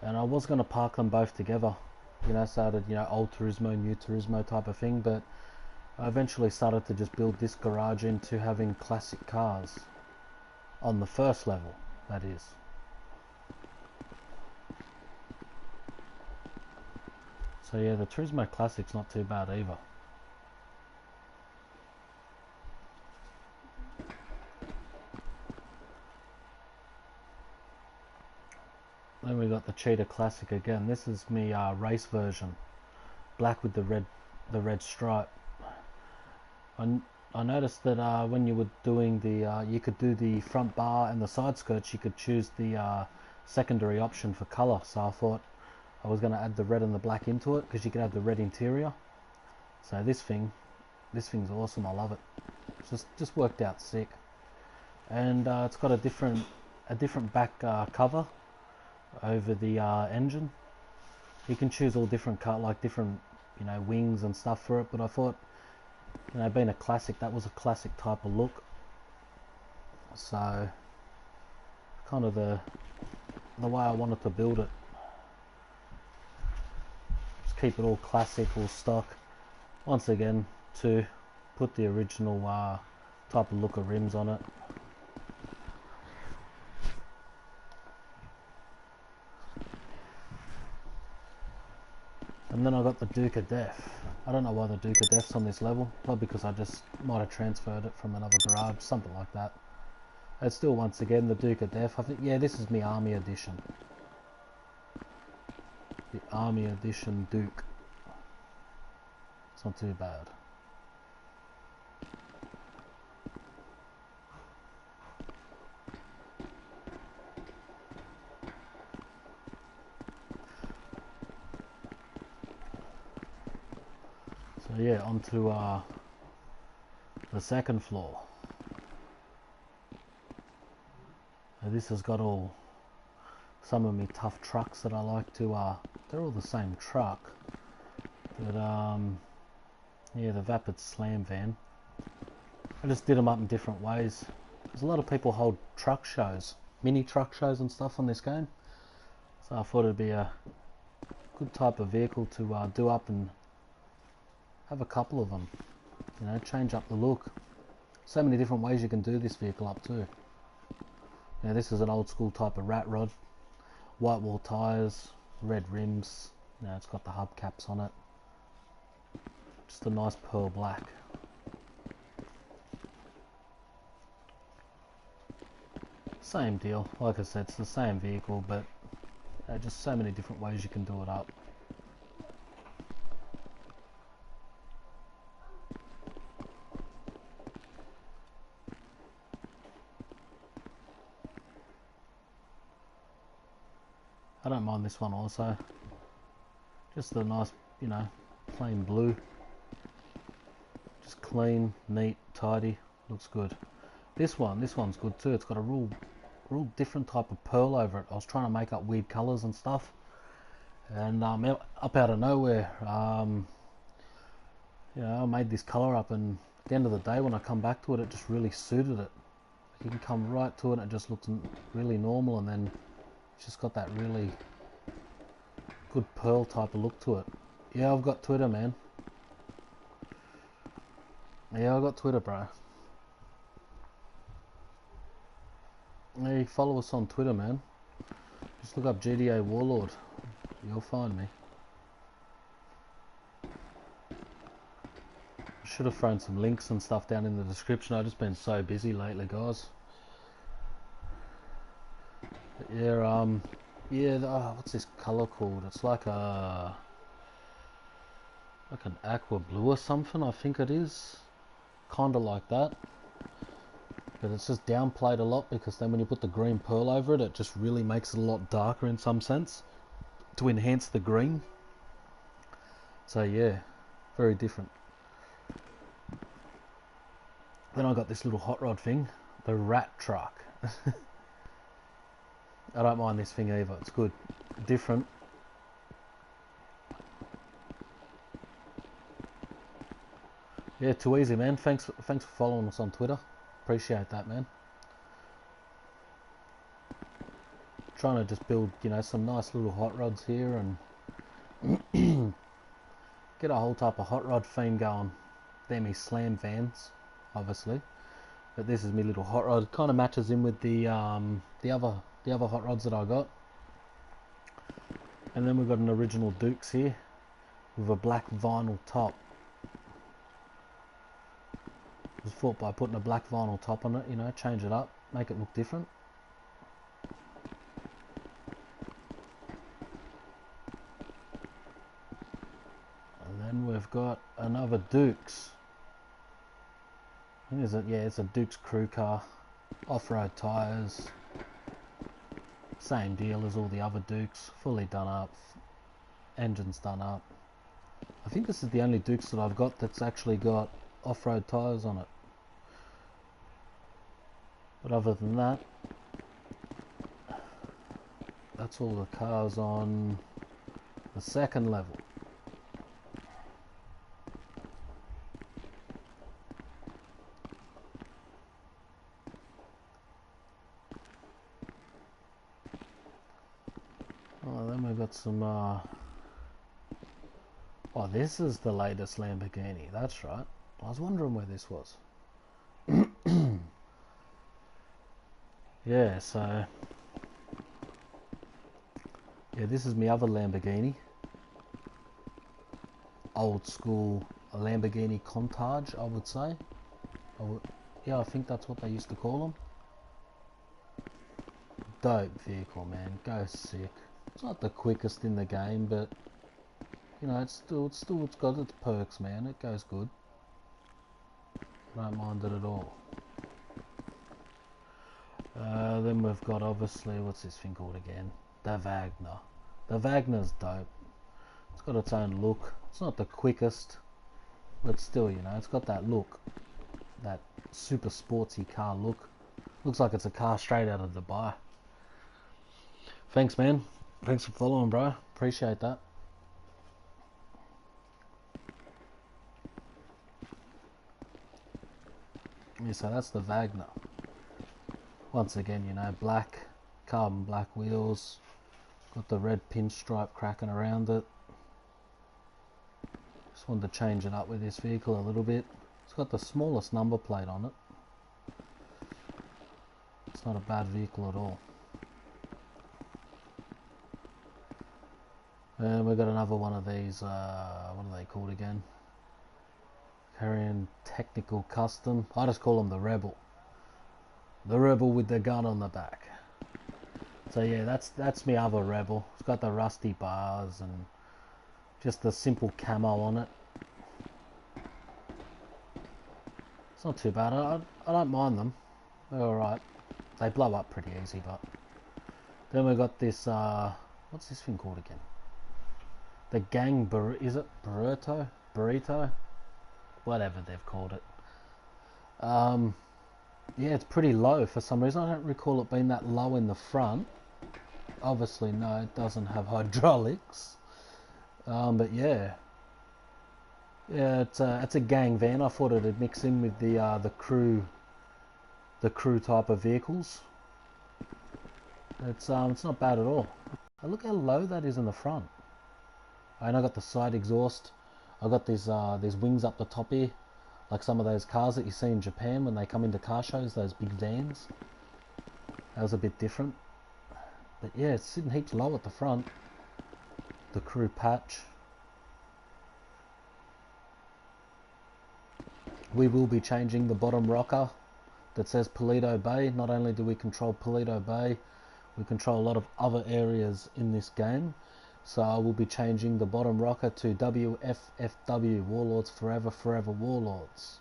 and I was going to park them both together, you know, started, you know, old Turismo, new Turismo type of thing, but I eventually started to just build this garage into having classic cars on the first level, that is. So yeah, the Turismo Classic's not too bad either. Then we got the Cheetah Classic again. This is me race version, black with the red stripe. I noticed that when you were doing the, you could do the front bar and the side skirts. You could choose the secondary option for color. So I thought I was going to add the red and the black into it because you could have the red interior. So this thing's awesome. I love it. It's just worked out sick. And it's got a different back cover over the engine. You can choose all different different, you know, wings and stuff for it, but I thought, you know, being a classic, that was a classic type of look, so kind of the way I wanted to build it. Just keep it all classic, all stock. Once again, to put the original type of look of rims on it. And then I got the Duke of Death. I don't know why the Duke of Death's on this level. Probably because I just might have transferred it from another garage, something like that. It's still, once again, the Duke of Death. I think, yeah, this is my Army Edition. The Army Edition Duke. It's not too bad. So yeah, onto the second floor. Now this has got all some of my tough trucks that I like to they're all the same truck, but yeah, the Vapid Slam van, I just did them up in different ways. There's a lot of people hold truck shows, mini truck shows and stuff on this game, so I thought it'd be a good type of vehicle to do up and have a couple of them, you know, change up the look. So many different ways you can do this vehicle up too. Now this is an old school type of rat rod, white wall tyres, red rims. Now it's got the hubcaps on it, just a nice pearl black. Same deal, like I said, it's the same vehicle, but just so many different ways you can do it up. I don't mind this one also. Just a nice, you know, plain blue. Just clean, neat, tidy, looks good. This one's good too. It's got a real different type of pearl over it. I was trying to make up weird colours and stuff, and up out of nowhere, you know, I made this colour up, and at the end of the day, when I come back to it, it just really suited it. You can come right to it, and it just looks really normal, and then it's just got that really good pearl type of look to it. Yeah, I've got Twitter, man. Yeah, I got Twitter, bro. Yeah, you follow us on Twitter, man. Just look up GTA WarLord. You'll find me. I should have thrown some links and stuff down in the description. I've just been so busy lately, guys. But yeah, yeah. What's this color called? It's like an aqua blue or something. I think it is. Kind of like that. But it's just downplayed a lot, because then when you put the green pearl over it, it just really makes it a lot darker in some sense to enhance the green. So yeah, very different. Then I got this little hot rod thing, the rat truck. I don't mind this thing either, it's good. Different. Yeah, too easy, man. Thanks for following us on Twitter. Appreciate that, man. Trying to just build, you know, some nice little hot rods here and get a whole type of hot rod theme going. They're me slam vans, obviously, but this is my little hot rod. Kind of matches in with the other hot rods that I got. And then we've got an original Dukes here with a black vinyl top. Just thought by putting a black vinyl top on it, you know, change it up, make it look different. And then we've got another Dukes. Is it? Yeah, it's a Dukes crew car, off-road tyres. Same deal as all the other Dukes, fully done up, engine's done up. I think this is the only Dukes that I've got that's actually got off-road tyres on it. But other than that, that's all the cars on the second level. Oh, then we've got some oh, this is the latest Lamborghini, that's right. I was wondering where this was. Yeah, so yeah, this is my other Lamborghini. Old school Lamborghini Countach, I would say. Yeah, I think that's what they used to call them. Dope vehicle, man. Go sick. It's not the quickest in the game, but you know, it's got its perks, man. It goes good. Don't mind it at all. Then we've got, obviously, what's this thing called again? The Wagner. The Wagner's dope. It's got its own look. It's not the quickest, but still, you know, it's got that look. That super sportsy car look. Looks like it's a car straight out of Dubai. Thanks, man. Thanks for following, bro. Appreciate that. Yeah, so that's the Wagner. Once again, you know, black, carbon black wheels. Got the red pinstripe cracking around it. Just wanted to change it up with this vehicle a little bit. It's got the smallest number plate on it. It's not a bad vehicle at all. And we've got another one of these, what are they called again? Carrying Technical Custom. I just call them the Rebel. The Rebel with the gun on the back. So yeah, that's my other Rebel. It's got the rusty bars and just the simple camo on it. It's not too bad. I don't mind them. They're alright. They blow up pretty easy, but... Then we got this, what's this thing called again? The Gang is it Burrito? Burrito? Whatever they've called it. Yeah, it's pretty low for some reason. I don't recall it being that low in the front. Obviously, no, it doesn't have hydraulics. But yeah. Yeah, it's a gang van. I thought it'd mix in with the crew type of vehicles. It's not bad at all. Look how low that is in the front. And I got the side exhaust. I got these wings up the top here, like some of those cars that you see in Japan when they come into car shows, those big vans. That was a bit different. But yeah, it's sitting heaps low at the front. The crew patch. We will be changing the bottom rocker that says Paleto Bay. Not only do we control Paleto Bay, we control a lot of other areas in this game. So I will be changing the bottom rocker to WFFW, Warlords Forever, Forever Warlords.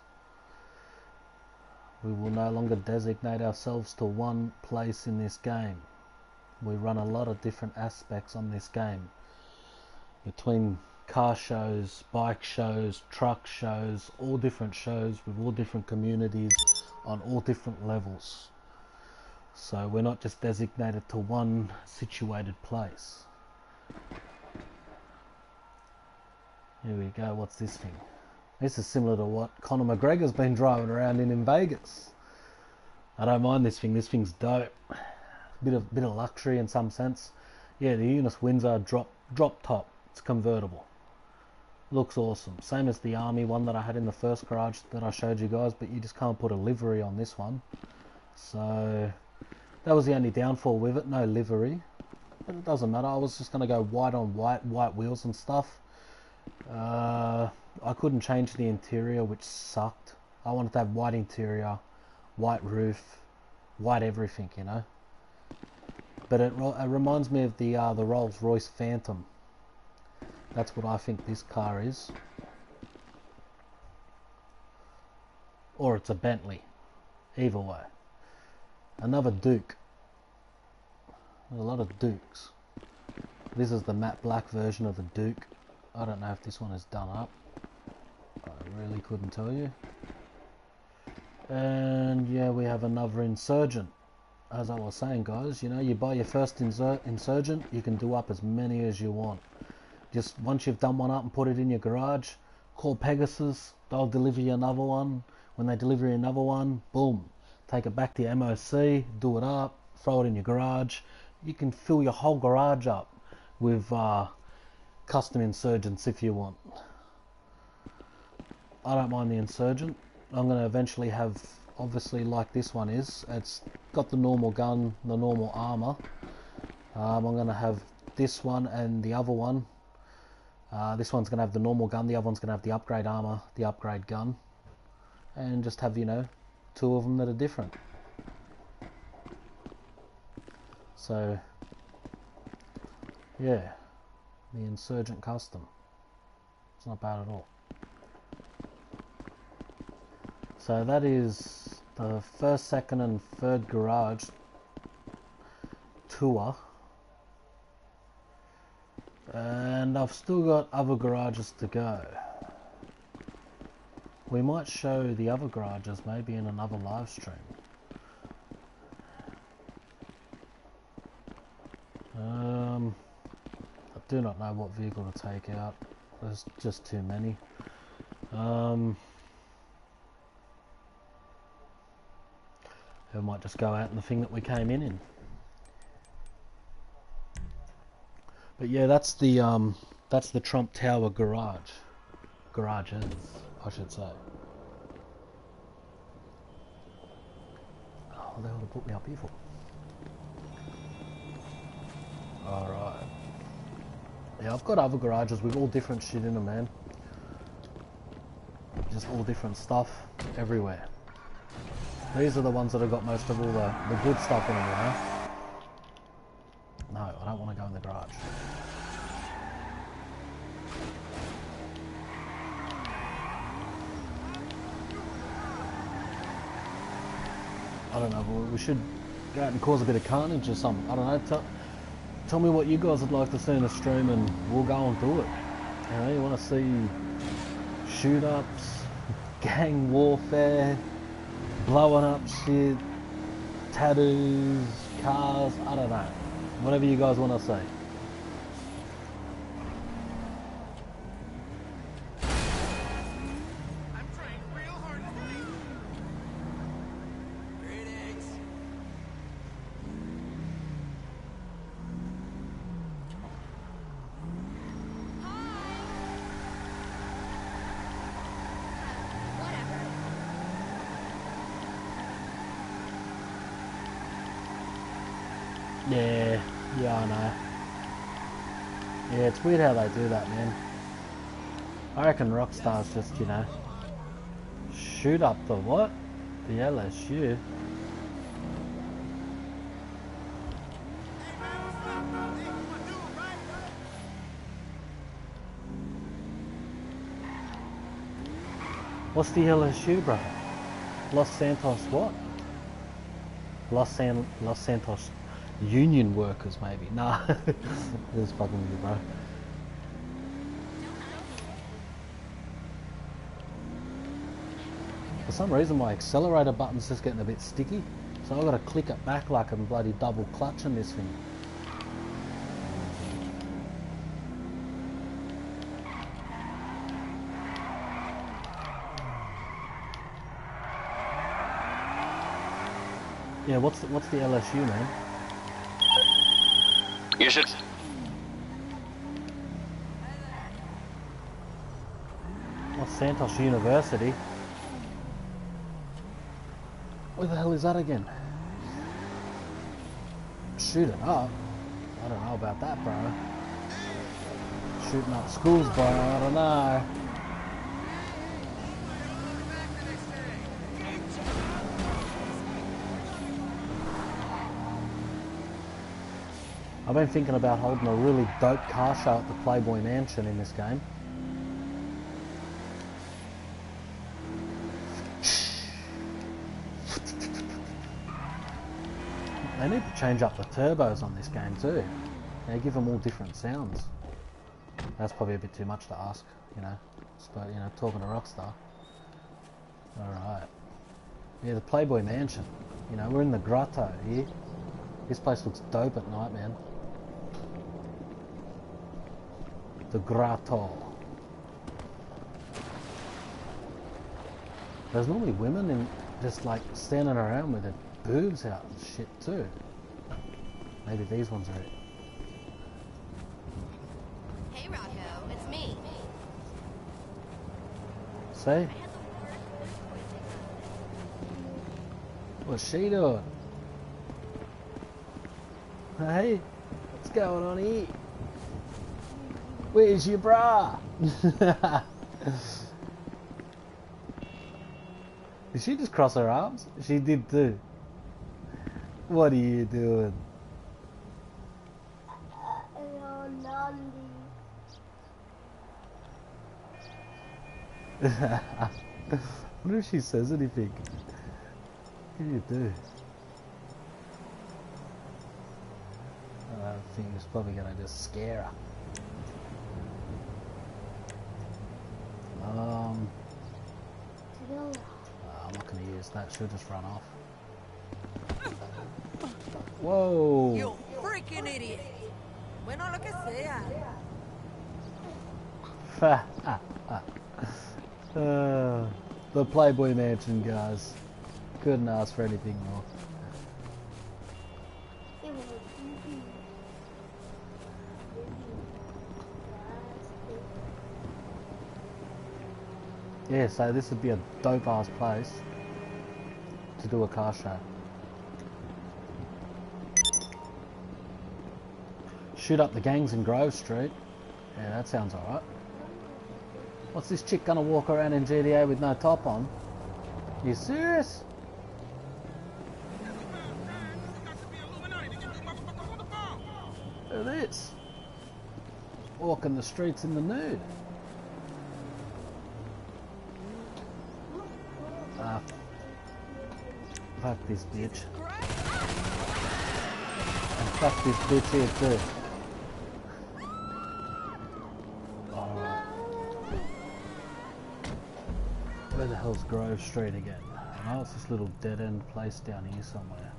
We will no longer designate ourselves to one place in this game. We run a lot of different aspects on this game. Between car shows, bike shows, truck shows, all different shows with all different communities on all different levels. So we're not just designated to one situated place. Here we go, what's this thing? This is similar to what Conor McGregor's been driving around in Vegas. I don't mind this thing's dope. Bit of luxury in some sense. Yeah, the Eunice Windsor drop top. It's convertible. Looks awesome. Same as the Army one that I had in the first garage that I showed you guys, but you just can't put a livery on this one. So that was the only downfall with it, no livery. But it doesn't matter. I was just going to go white on white wheels and stuff. I couldn't change the interior, which sucked. I wanted to have white interior, white roof, white everything, you know. But it reminds me of the Rolls-Royce Phantom. That's what I think this car is. Or it's a Bentley. Either way. Another Duke. A lot of Dukes. This is the matte black version of the Duke. I don't know if this one is done up. I really couldn't tell you. And yeah, we have another Insurgent. As I was saying, guys, you know, you buy your first Insurgent, you can do up as many as you want. Just once you've done one up and put it in your garage, call Pegasus, they'll deliver you another one. When they deliver you another one, boom, take it back to your MOC, do it up, throw it in your garage. You can fill your whole garage up with custom Insurgents if you want. I don't mind the Insurgent. I'm going to eventually have, obviously like this one is, it's got the normal gun, the normal armor. I'm going to have this one and the other one. This one's going to have the normal gun, the other one's going to have the upgrade armor, the upgrade gun. And just have, you know, two of them that are different. So Yeah, the Insurgent Custom. It's not bad at all. So that is the first, second and third garage tour. And I've still got other garages to go. We might show the other garages maybe in another live stream. I do not know what vehicle to take out. There's just too many. We might just go out in the thing that we came in. But yeah, that's the Trump Tower garage. Garages, I should say. Oh, what the hell to put me up here for? Alright. Yeah, I've got other garages with all different shit in them, man. Just all different stuff everywhere. These are the ones that have got most of all the good stuff in them, you know? No, I don't want to go in the garage. I don't know, but we should go out and cause a bit of carnage or something. I don't know, tell me what you guys would like to see in the stream and we'll go and do it. You know, you want to see shoot-ups, gang warfare, blowing up shit, tattoos, cars, I don't know. Whatever you guys want to see. I'm trying real hard to believe. Critics. Whatever. Yeah, I know. Yeah, it's weird how they do that, man. I reckon Rockstar's just, you know, shoot up the what? The LSU. What's the LSU, bro? Los Santos what? Los Santos Union Workers, maybe. Nah, this is fucking with you, bro. For some reason, my accelerator button's just getting a bit sticky, so I've got to click it back like I'm bloody double clutching this thing. Yeah, what's the LSU, man? You should. What's Santos University? Where the hell is that again? Shooting up? I don't know about that, bro. Shooting up schools, bro, I don't know. I've been thinking about holding a really dope car show at the Playboy Mansion in this game. They need to change up the turbos on this game too. They give them all different sounds. That's probably a bit too much to ask, you know. But, you know, talking to Rockstar. Alright. Yeah, the Playboy Mansion. You know, we're in the grotto here. This place looks dope at night, man. The grotto. There's normally women in just like standing around with their boobs out and shit too. Maybe these ones are it. Hey, Rocco, it's me. See? What's she doing? Hey, what's going on here? Where's your bra? Did she just cross her arms? She did too. What are you doing? I wonder if she says anything. What do you do? I think he's probably gonna just scare her. I'm not gonna use that, she'll just run off. Whoa! You freaking idiot. Bueno, lo que sea. The Playboy Mansion, guys. Couldn't ask for anything more. Yeah, so this would be a dope ass place to do a car show. Shoot up the gangs in Grove Street. Yeah, that sounds alright. What's this chick gonna walk around in GTA with no top on? You serious? Look at this. Walking the streets in the nude. Fuck this bitch. And fuck this bitch here too. Alright. Where the hell's Grove Street again? I know it's this little dead end place down here somewhere.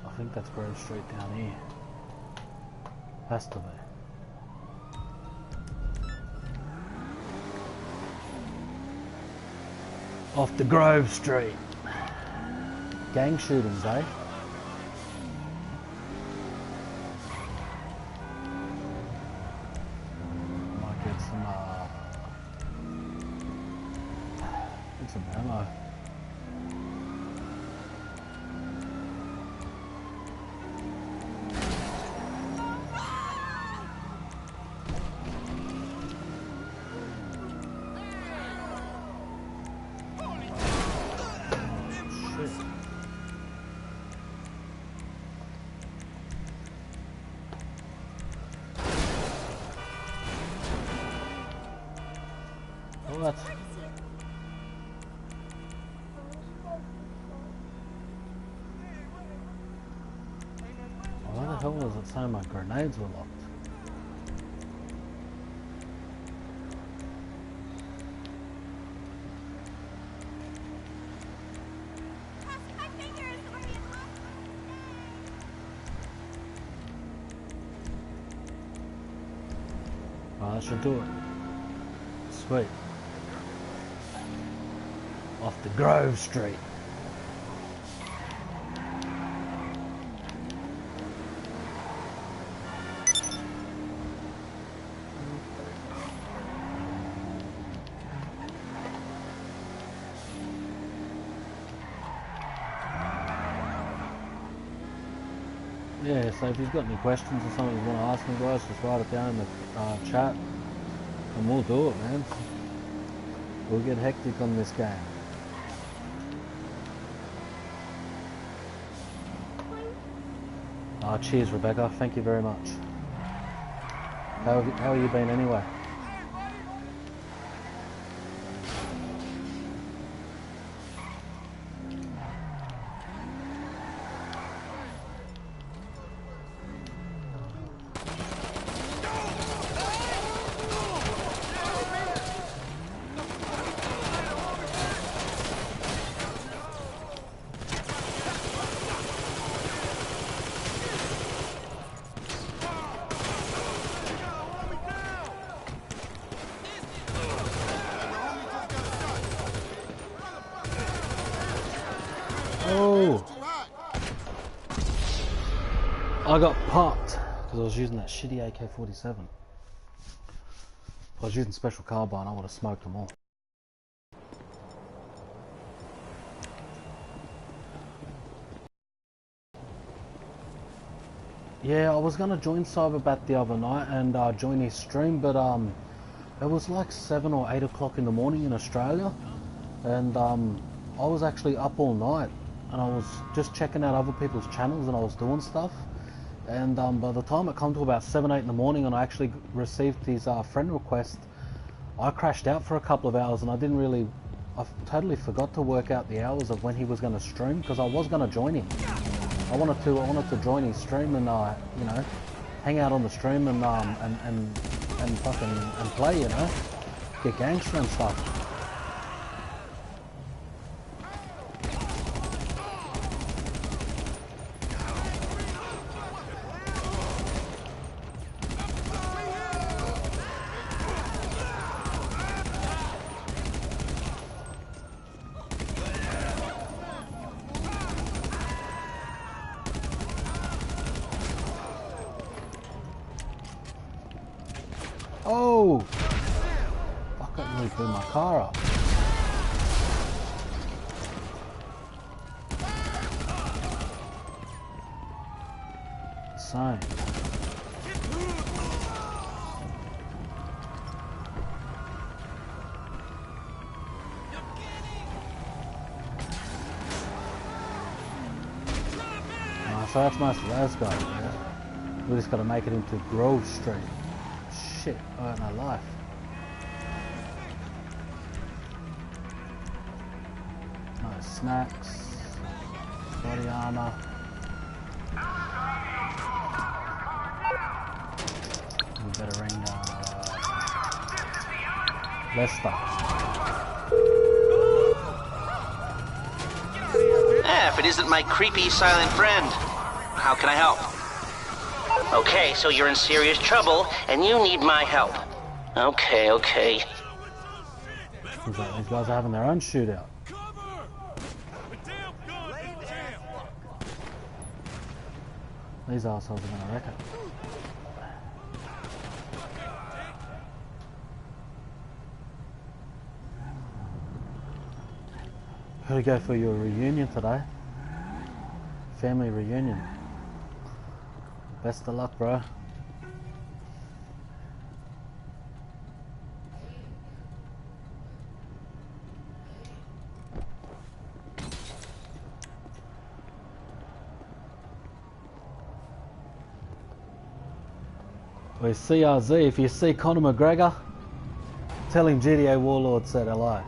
I think that's Grove Street down here. Has to be. Off the Grove Street. Gang shootings, eh? Might get some ammo. What? Why the hell was it saying my grenades were locked? Well, that should do it. Sweet. Off the Grove Street. Yeah, so if you've got any questions or something you want to ask me, guys, just write it down in the chat and we'll do it, man. We'll get hectic on this game. Oh, cheers, Rebecca. Thank you very much. How have you been anyway? Oh! I got popped because I was using that shitty AK-47. If I was using special carbine, I would have smoked them all. Yeah, I was gonna join Cyberbat the other night and join his stream, but it was like 7 or 8 o'clock in the morning in Australia, and I was actually up all night, and I was just checking out other people's channels, and I was doing stuff, And by the time it come to about 7, 8 in the morning and I actually received his friend request, I crashed out for a couple of hours and I totally forgot to work out the hours of when he was going to stream, because I was going to join him. I wanted to join his stream and you know, hang out on the stream and play, you know, get gangster and stuff. Oh! Fuck, that really blew my car up. Same. So that's most of those guys, yeah. We just got to make it into Grove Street. Shit, I got no life. No snacks, body armor. We better ring Lester. If it isn't my creepy silent friend, how can I help? Okay, so you're in serious trouble, and you need my help. Okay. Seems like these guys are having their own shootout. These assholes are gonna wreck it. Gotta go for your reunion today. Family reunion. Best of luck, bro. Where's CRZ? If you see Conor McGregor, tell him GTA WarLord said hello.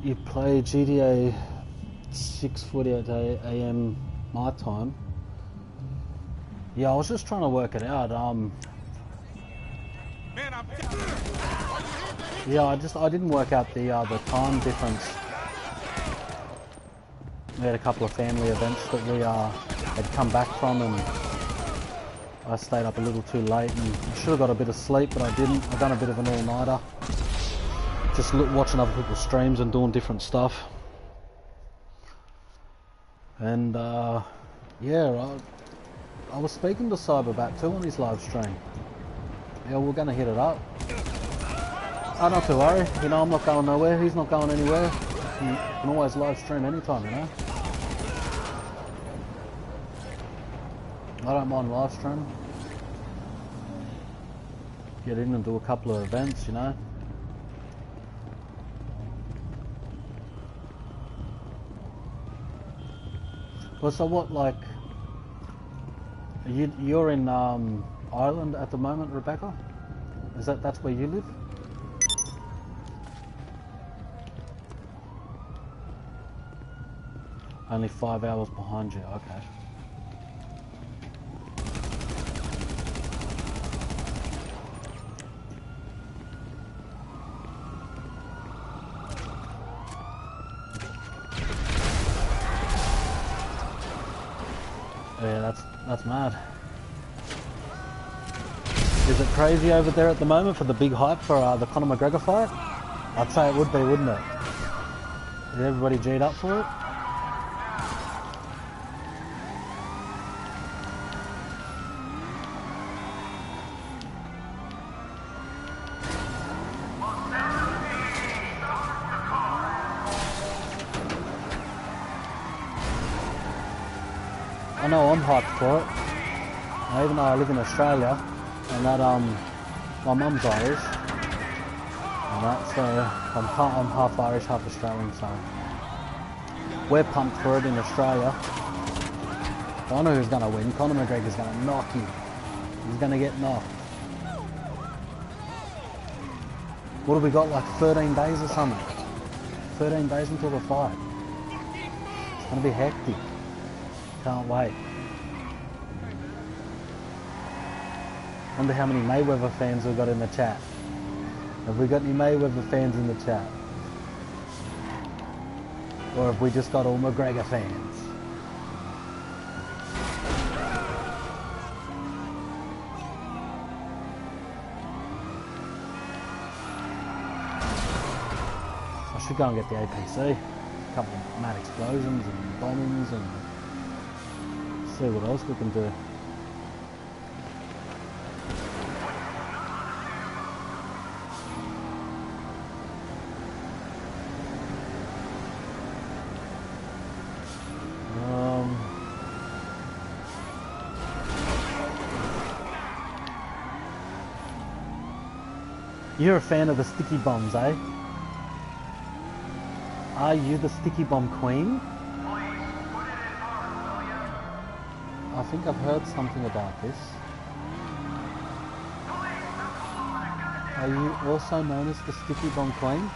You play GTA 6:48 AM my time. Yeah, I was just trying to work it out. Yeah, I didn't work out the time difference. We had a couple of family events that we had come back from, and I stayed up a little too late and should have got a bit of sleep, but I didn't. I've done a bit of an all-nighter. Just watching other people's streams and doing different stuff. And yeah, I was speaking to Cyberbat too on his live stream. Yeah, we're gonna hit it up. Oh, not to worry, you know, I'm not going nowhere, he's not going anywhere. You can always live stream anytime, you know. I don't mind live streaming. Get in and do a couple of events, you know. Well, so what, like, you're in Ireland at the moment, Rebecca? That's where you live? Only 5 hours behind you, okay. Yeah, that's mad. Is it crazy over there at the moment for the big hype for the Conor McGregor fight? I'd say it would be, wouldn't it? Is everybody G'd up for it? I know I'm hyped for it. Now, even though I live in Australia and that my mum's Irish, and that, so I'm half Irish, half Australian, so we're pumped for it in Australia. I know who's going to win. Conor McGregor's going to knock him. He's going to get knocked. What have we got, like 13 days or something? 13 days until the fight. It's going to be hectic. Can't wait. Wonder how many Mayweather fans we've got in the chat. Have we got any Mayweather fans in the chat? Or have we just got all McGregor fans? I should go and get the APC. A couple of mad explosions and bombings and see what else we can do. You're a fan of the sticky bombs, eh? Are you the sticky bomb queen? I think I've heard something about this. Are you also known as the sticky bomb queen?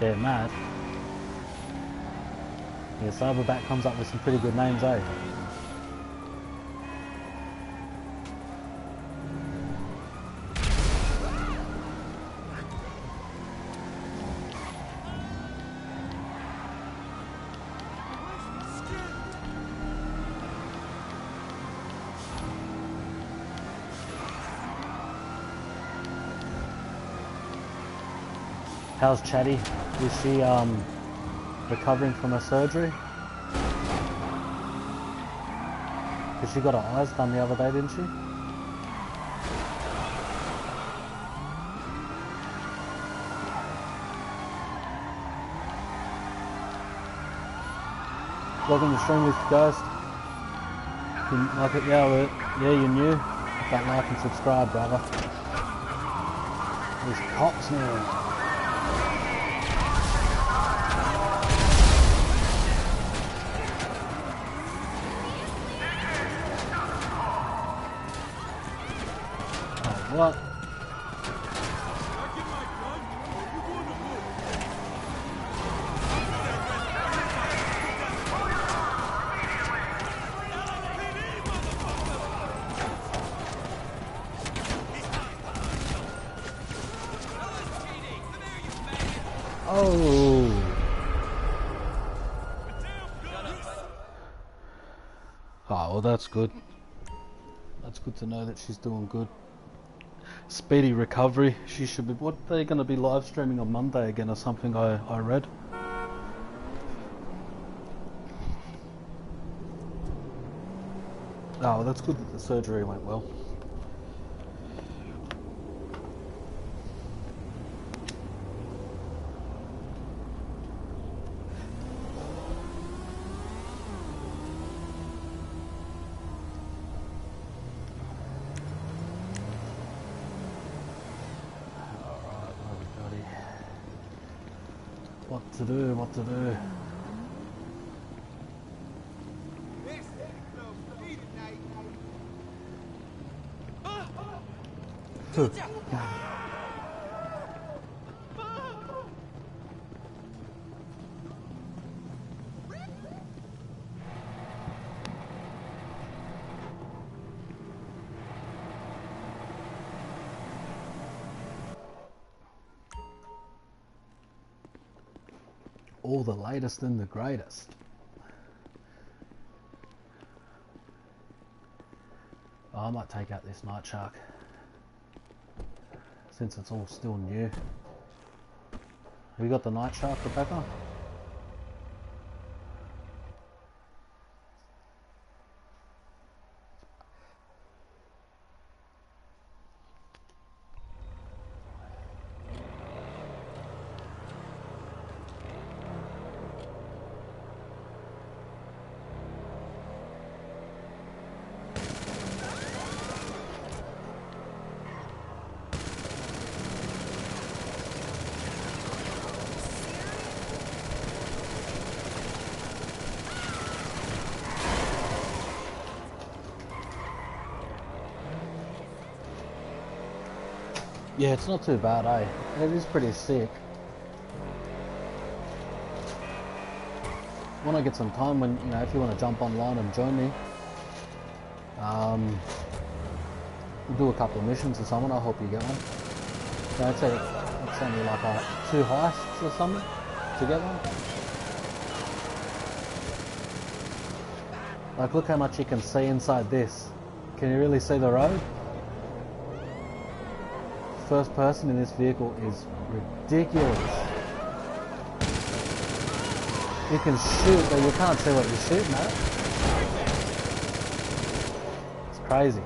They're mad. Yeah, Cyberbat comes up with some pretty good names, eh? How's Chatty? Is she recovering from her surgery? Because she got her eyes done the other day, didn't she? Welcome to Stream with Ghost. You like it? Yeah, you're new. Hit that like and subscribe, brother. There's cops now. What? Oh. Oh, well, that's good. That's good to know that she's doing good. Speedy recovery. She should be. What, they're going to be live streaming on Monday again or something, I read. Oh, well, that's good that the surgery went well. What to do. all the latest and the greatest. Oh, I might take out this Night Shark since it's all still new. We got the Night Shark, Rebecca? Yeah, it's not too bad, eh? It is pretty sick. When I get some time, when you know, if you want to jump online and join me, we'll do a couple of missions or something. I'll help you get one. So it's only like 2 heists or something together. Like, look how much you can see inside this. Can you really see the road? First person in this vehicle is ridiculous. You can shoot, but you can't see what you're shooting at. It's crazy.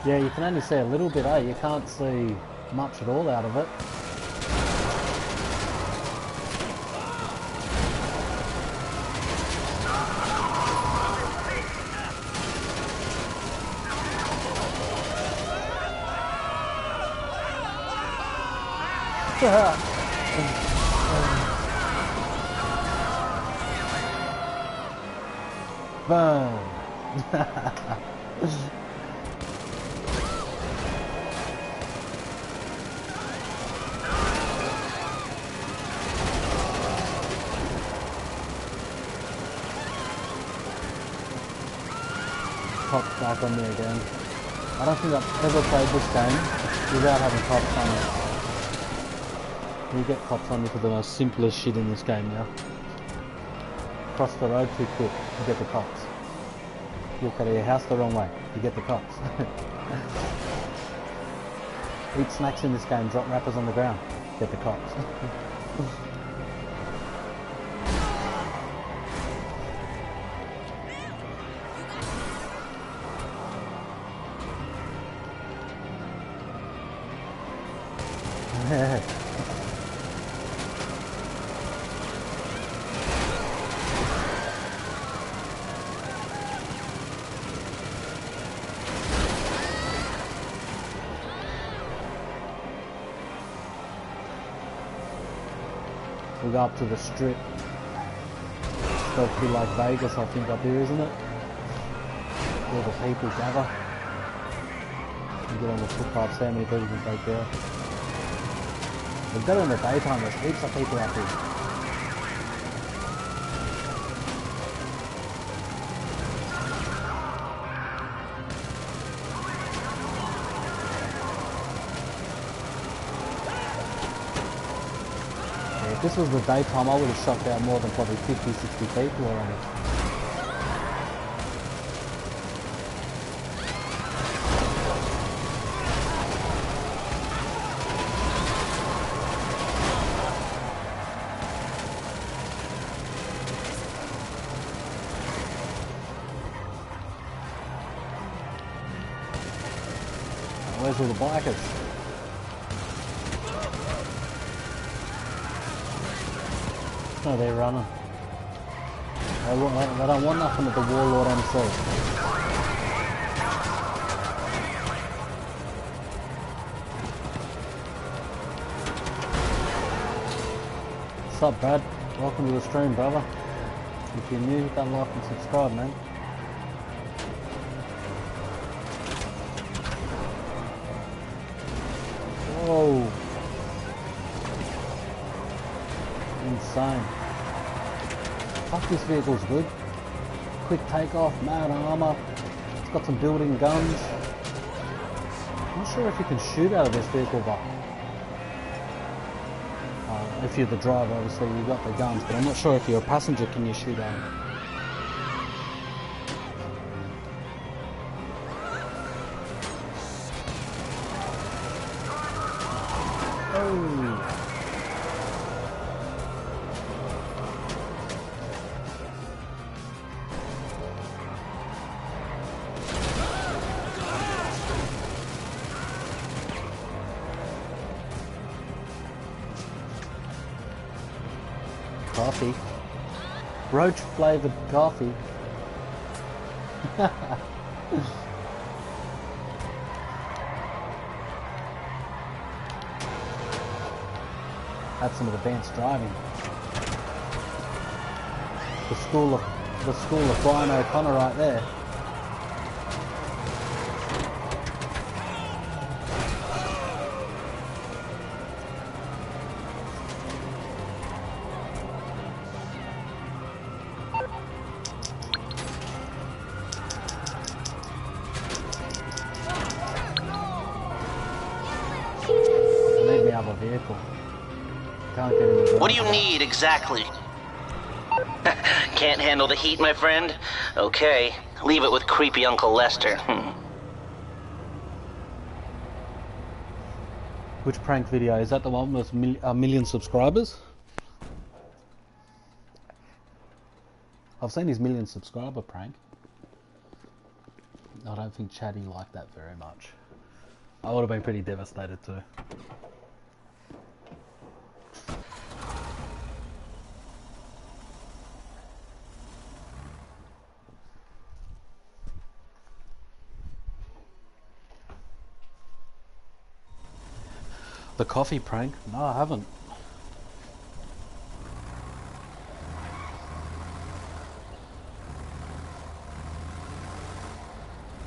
Yeah, you can only see a little bit, eh? You can't see much at all out of it. Burn! Cops back on me again. I don't think I've ever played this game without having cops on me. You get cops on you for the most simplest shit in this game now. Cross the road too quick, you get the cops. Walk out of your house the wrong way, you get the cops. Eat snacks in this game, drop wrappers on the ground, get the cops. We'll go up to the strip. It's supposed to be like Vegas, I think, up here, isn't it? Where the people gather. You get on the footpaths, how many people can take there? We've got it in the daytime, there's heaps of people out here. If this was the daytime, I would have shot down more than probably 50, 60 people already. Where's all the bikers? No, they're running. They don't want nothing with the WarLord MC. What's up, Brad? Welcome to the stream, brother. If you're new, hit that like and subscribe, man. Whoa. Insane. Fuck, this vehicle's good. Quick takeoff, mad armor. It's got some built-in guns. I'm not sure if you can shoot out of this vehicle, but if you're the driver, obviously you got the guns, but I'm not sure if you're a passenger, can you shoot out of it? Coffee. Roach flavored coffee. That's some advanced driving. The school of Brian O'Connor right there. What do you need exactly? Can't handle the heat, my friend? Okay, leave it with creepy Uncle Lester. Which prank video? Is that the one with a million subscribers? I've seen his million subscriber prank. I don't think Chatty liked that very much. I would have been pretty devastated too. The coffee prank? No, I haven't.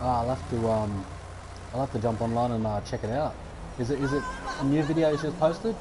I'll have to jump online and check it out. Is it a new video you just posted?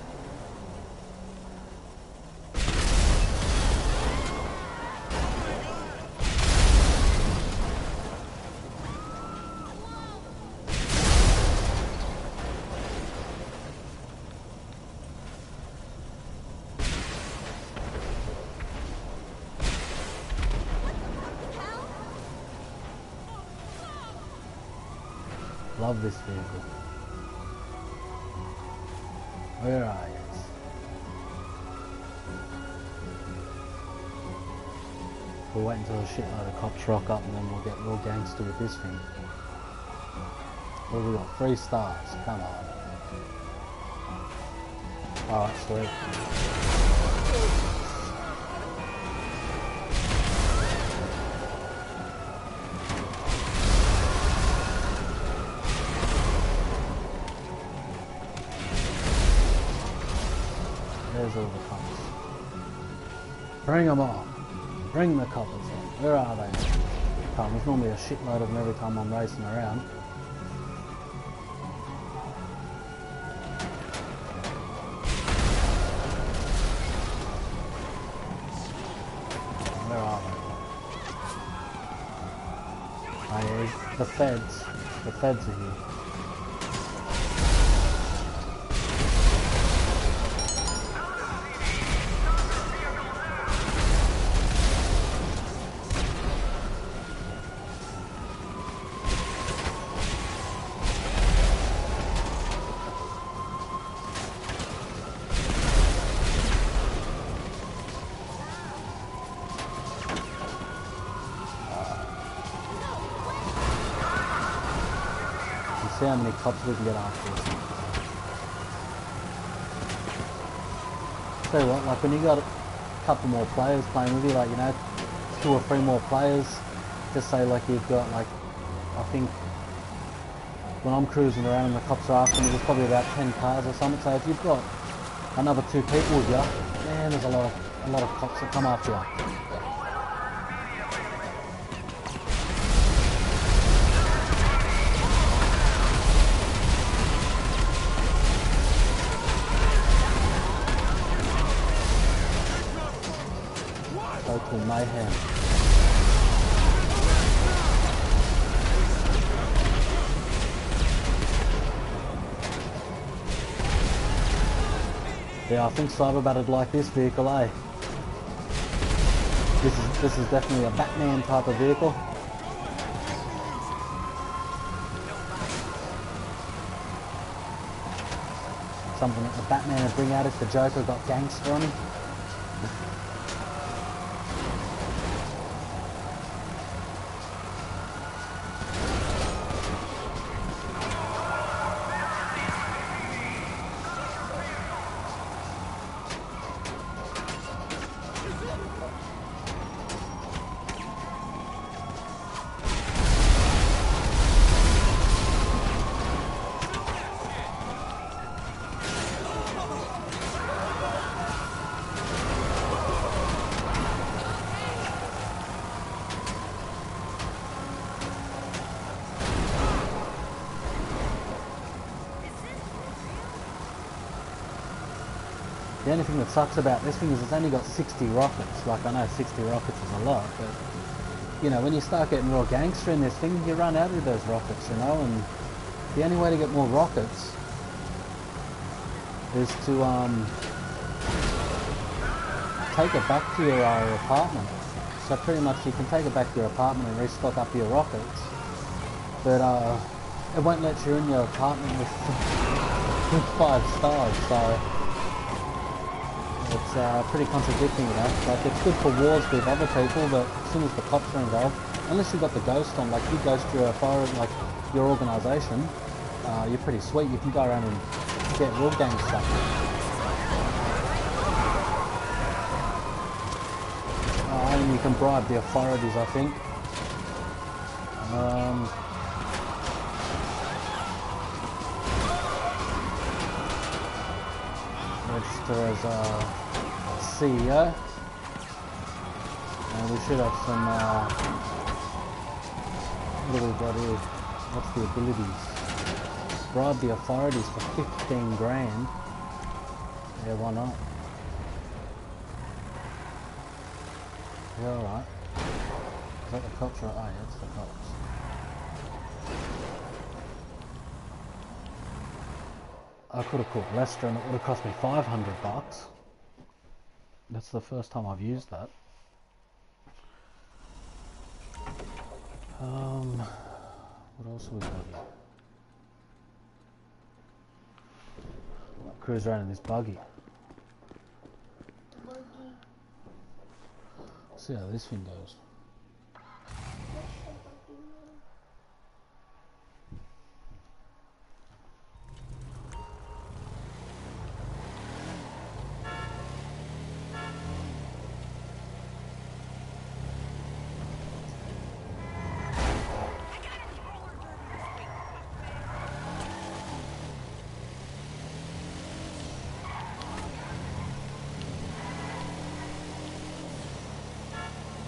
Love this vehicle. Where are you? We'll wait until a shitload of cops rock up and then we'll get real gangster with this thing. What have we got? 3 stars. Come on. Alright, sweet. There's all the cops. Bring them on. Bring the coppers on. Where are they? There's normally a shitload of them every time I'm racing around. Where are they? Oh yeah, the feds. The feds are here. See how many cops we can get after this. Tell you what, like when you got a couple more players playing with you, like, you know, 2 or 3 more players. Just say like you've got like, I think when I'm cruising around and the cops are after me, there's probably about 10 cars or something. So if you've got another 2 people with you, man, there's a lot of cops that come after you. Total mayhem. Yeah, I think Cyberbat'd like this vehicle, eh? This is definitely a Batman type of vehicle. Something that the Batman would bring out if the Joker got gangster on him. The only thing that sucks about this thing is it's only got 60 rockets. Like, I know 60 rockets is a lot, but, you know, when you start getting real gangster in this thing, you run out of those rockets, you know, and the only way to get more rockets is to, take it back to your apartment. So pretty much you can take it back to your apartment and restock up your rockets, but, it won't let you in your apartment with 5 stars, so it's pretty contradicting, you know. Like, it's good for wars with other people, but as soon as the cops are involved, unless you've got the ghost on, like you ghost your fire, like your organisation, you're pretty sweet. You can go around and get real gang stuff. And you can bribe the authorities, I think. Register as a CEO, and we should have some what have we got here? What's the abilities? Bribe the authorities for 15 grand. Yeah, why not? Yeah, alright. Is that the cops? Right? Oh yeah, it's the cops. I could have caught Lester and it would have cost me 500 bucks. That's the first time I've used that. What else have we got here? Cruise around in this buggy. See how this thing goes.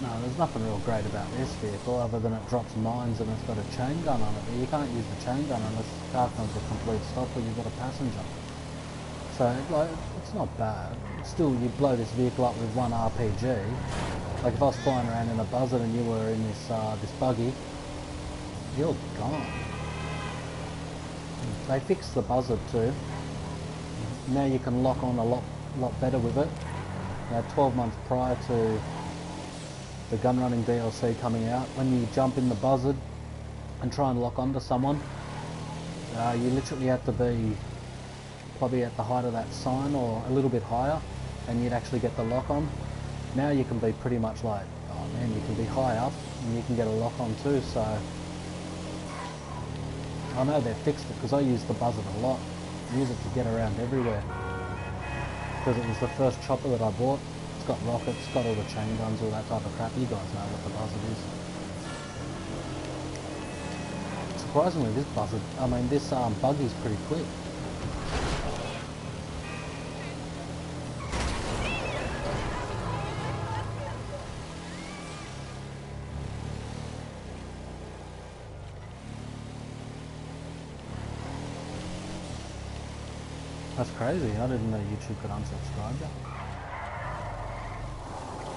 No, there's nothing real great about this vehicle other than it drops mines and it's got a chain gun on it, but you can't use the chain gun unless the car comes to a complete stop or you've got a passenger. So, like, it's not bad. Still, you blow this vehicle up with one RPG. Like, if I was flying around in a Buzzard and you were in this this buggy, you're gone. They fixed the Buzzard too. Now you can lock on a lot better with it. Now, 12 months prior to the gun running DLC coming out, when you jump in the Buzzard and try and lock onto someone, you literally have to be probably at the height of that sign or a little bit higher and you'd actually get the lock on. Now you can be pretty much like, oh man, you can be high up and you can get a lock on too. So I know they've fixed it because I use the Buzzard a lot. I use it to get around everywhere because it was the first chopper that I bought. It's got rockets, got all the chain guns, all that type of crap. You guys know what the buzzard is. Surprisingly, this buggy's pretty quick. That's crazy. I didn't know YouTube could unsubscribe you.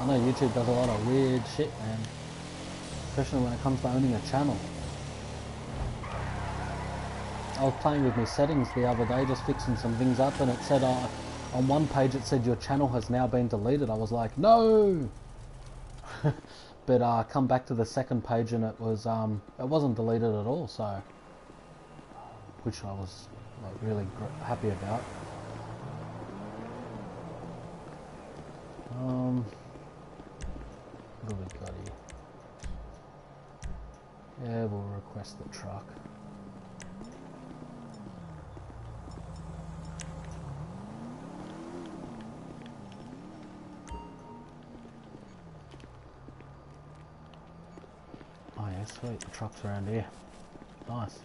I know YouTube does a lot of weird shit, man. Especially when it comes to owning a channel. I was playing with my settings the other day, just fixing some things up, and it said, on one page it said your channel has now been deleted. I was like, no! But come back to the second page and it wasn't deleted at all, so... Which I was like really happy about. What do we got here? Yeah, we'll request the truck. Oh yeah, sweet, the truck's around here. Nice.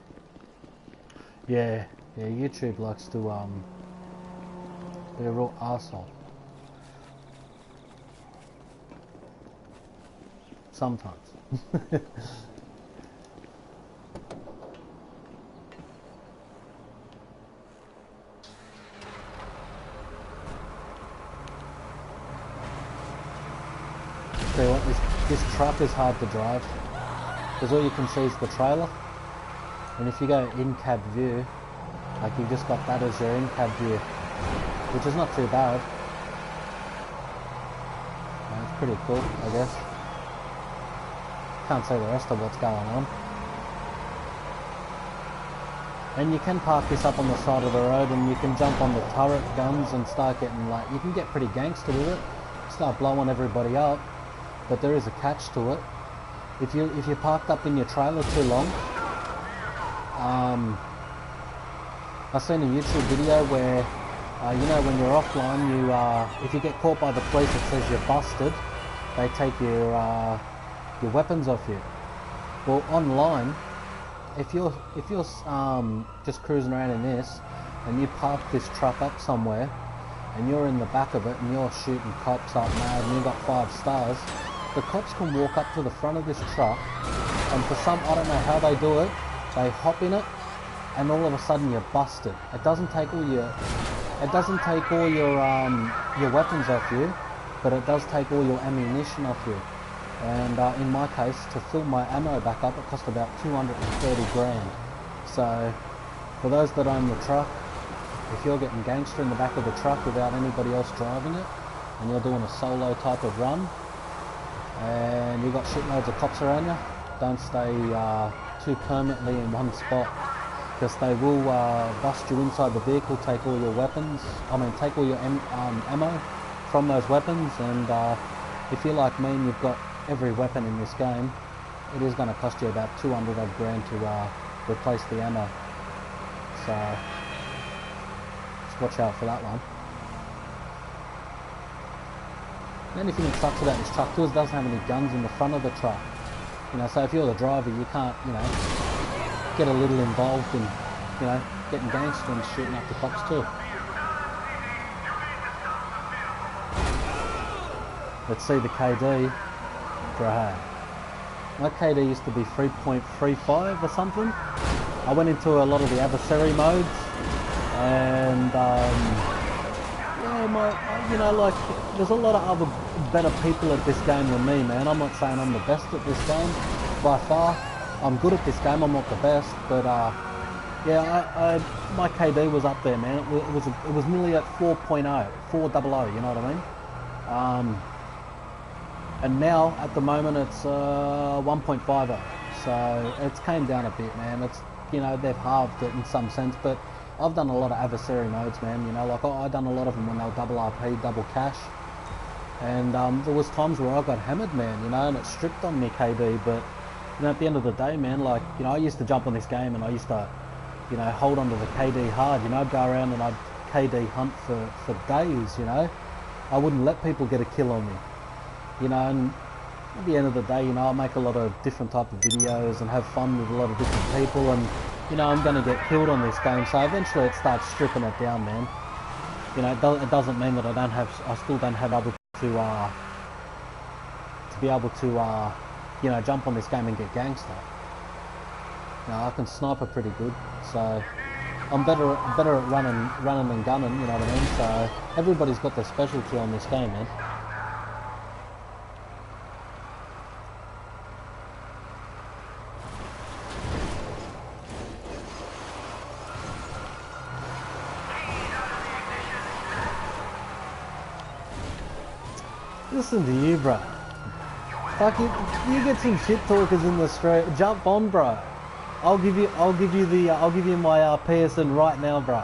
Yeah, YouTube likes to be a real arsehole. Sometimes. Tell you what, this truck is hard to drive because all you can see is the trailer. And if you go in-cab view, like you've just got that as your in-cab view, which is not too bad. It's pretty cool, I guess. Can't see the rest of what's going on. And you can park this up on the side of the road and you can jump on the turret guns and start getting like, you can get pretty gangster with it. Start blowing everybody up, but there is a catch to it. If you're parked up in your trailer too long, I've seen a YouTube video where, you know, when you're offline, if you get caught by the police, it says you're busted. They take your weapons off you. Well, online, if you're just cruising around in this, and you park this truck up somewhere, and you're in the back of it, and you're shooting cops up mad, and you've got 5 stars, the cops can walk up to the front of this truck, and for some, I don't know how they do it, they hop in it, and all of a sudden you're busted. It doesn't take all your weapons off you, but it does take all your ammunition off you. And in my case, to fill my ammo back up, it cost about 230 grand. So, for those that own the truck, if you're getting gangster in the back of the truck without anybody else driving it, and you're doing a solo type of run, and you've got shitloads of cops around you, don't stay too permanently in one spot, because they will bust you inside the vehicle, take all your weapons, take all your ammo from those weapons, and if you're like me and you've got every weapon in this game, it is going to cost you about 200 odd grand to replace the ammo. So, just watch out for that one. The only thing that sucks about this truck too is it doesn't have any guns in the front of the truck. You know, so if you're the driver, you can't, you know, get a little involved in, you know, getting gangster and shooting up the cops too. Let's see the KD. Bro, my KD used to be 3.35 or something. I went into a lot of the adversary modes, and yeah, you know, like there's a lot of other better people at this game than me, man. I'm not saying I'm the best at this game by far. I'm good at this game. I'm not the best, but yeah, my KD was up there, man. It was nearly at 4.0, 400. You know what I mean? And now, at the moment, it's 1.50. So it's came down a bit, man. It's, you know, they've halved it in some sense, but I've done a lot of adversary modes, man. You know, like I've done a lot of them when they were double RP, double cash. And there was times where I got hammered, man, you know, and it stripped on me KD. But, you know, at the end of the day, man, like, you know, I used to jump on this game and I used to, you know, hold on to the KD hard. You know, I'd go around and I'd KD hunt for days, you know. I wouldn't let people get a kill on me. You know, and at the end of the day, you know, I make a lot of different type of videos and have fun with a lot of different people, and you know, I'm gonna get killed on this game, so eventually it starts stripping it down, man. You know, it doesn't mean that I still don't have able to be able to, you know, jump on this game and get gangster. You know, I can sniper pretty good, so I'm better at running and gunning, you know what I mean? So everybody's got their specialty on this game, man. Listen to you, bro. Fuck you get some shit talkers in the street. Jump on, bro. I'll give you my PSN right now, bro.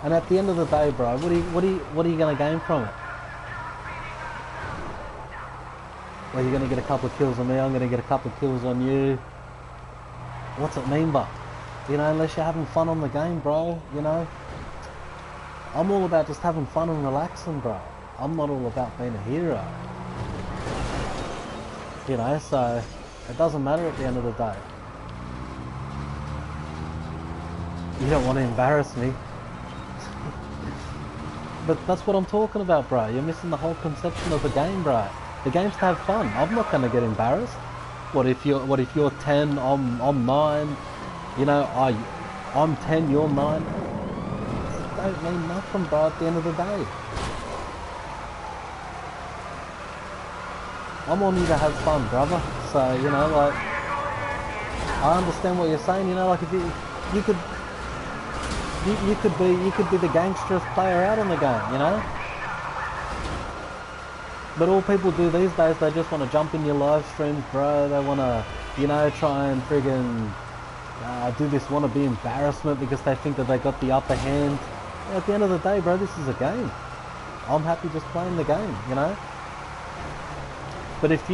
And at the end of the day, bro, what are you gonna gain from it? Well, you're gonna get a couple of kills on me. I'm gonna get a couple of kills on you. What's it mean, bro? You know, unless you're having fun on the game, bro, you know. I'm all about just having fun and relaxing, bro. I'm not all about being a hero. You know, so it doesn't matter at the end of the day. You don't want to embarrass me. But that's what I'm talking about, bro. You're missing the whole conception of the game, bro. The game's to have fun. I'm not gonna get embarrassed. What if you're 10, I'm 9? You know, I'm 10, you're 9. It don't mean nothing, bro, at the end of the day. I'm on you to have fun, brother. So, you know, like, I understand what you're saying, you know, like if you could be the gangsterest player out on the game, you know? But all people do these days, they just want to jump in your live streams, bro. They want to, you know, try and friggin' do this wannabe embarrassment because they think that they got the upper hand. At the end of the day, bro, this is a game. I'm happy just playing the game, you know. But if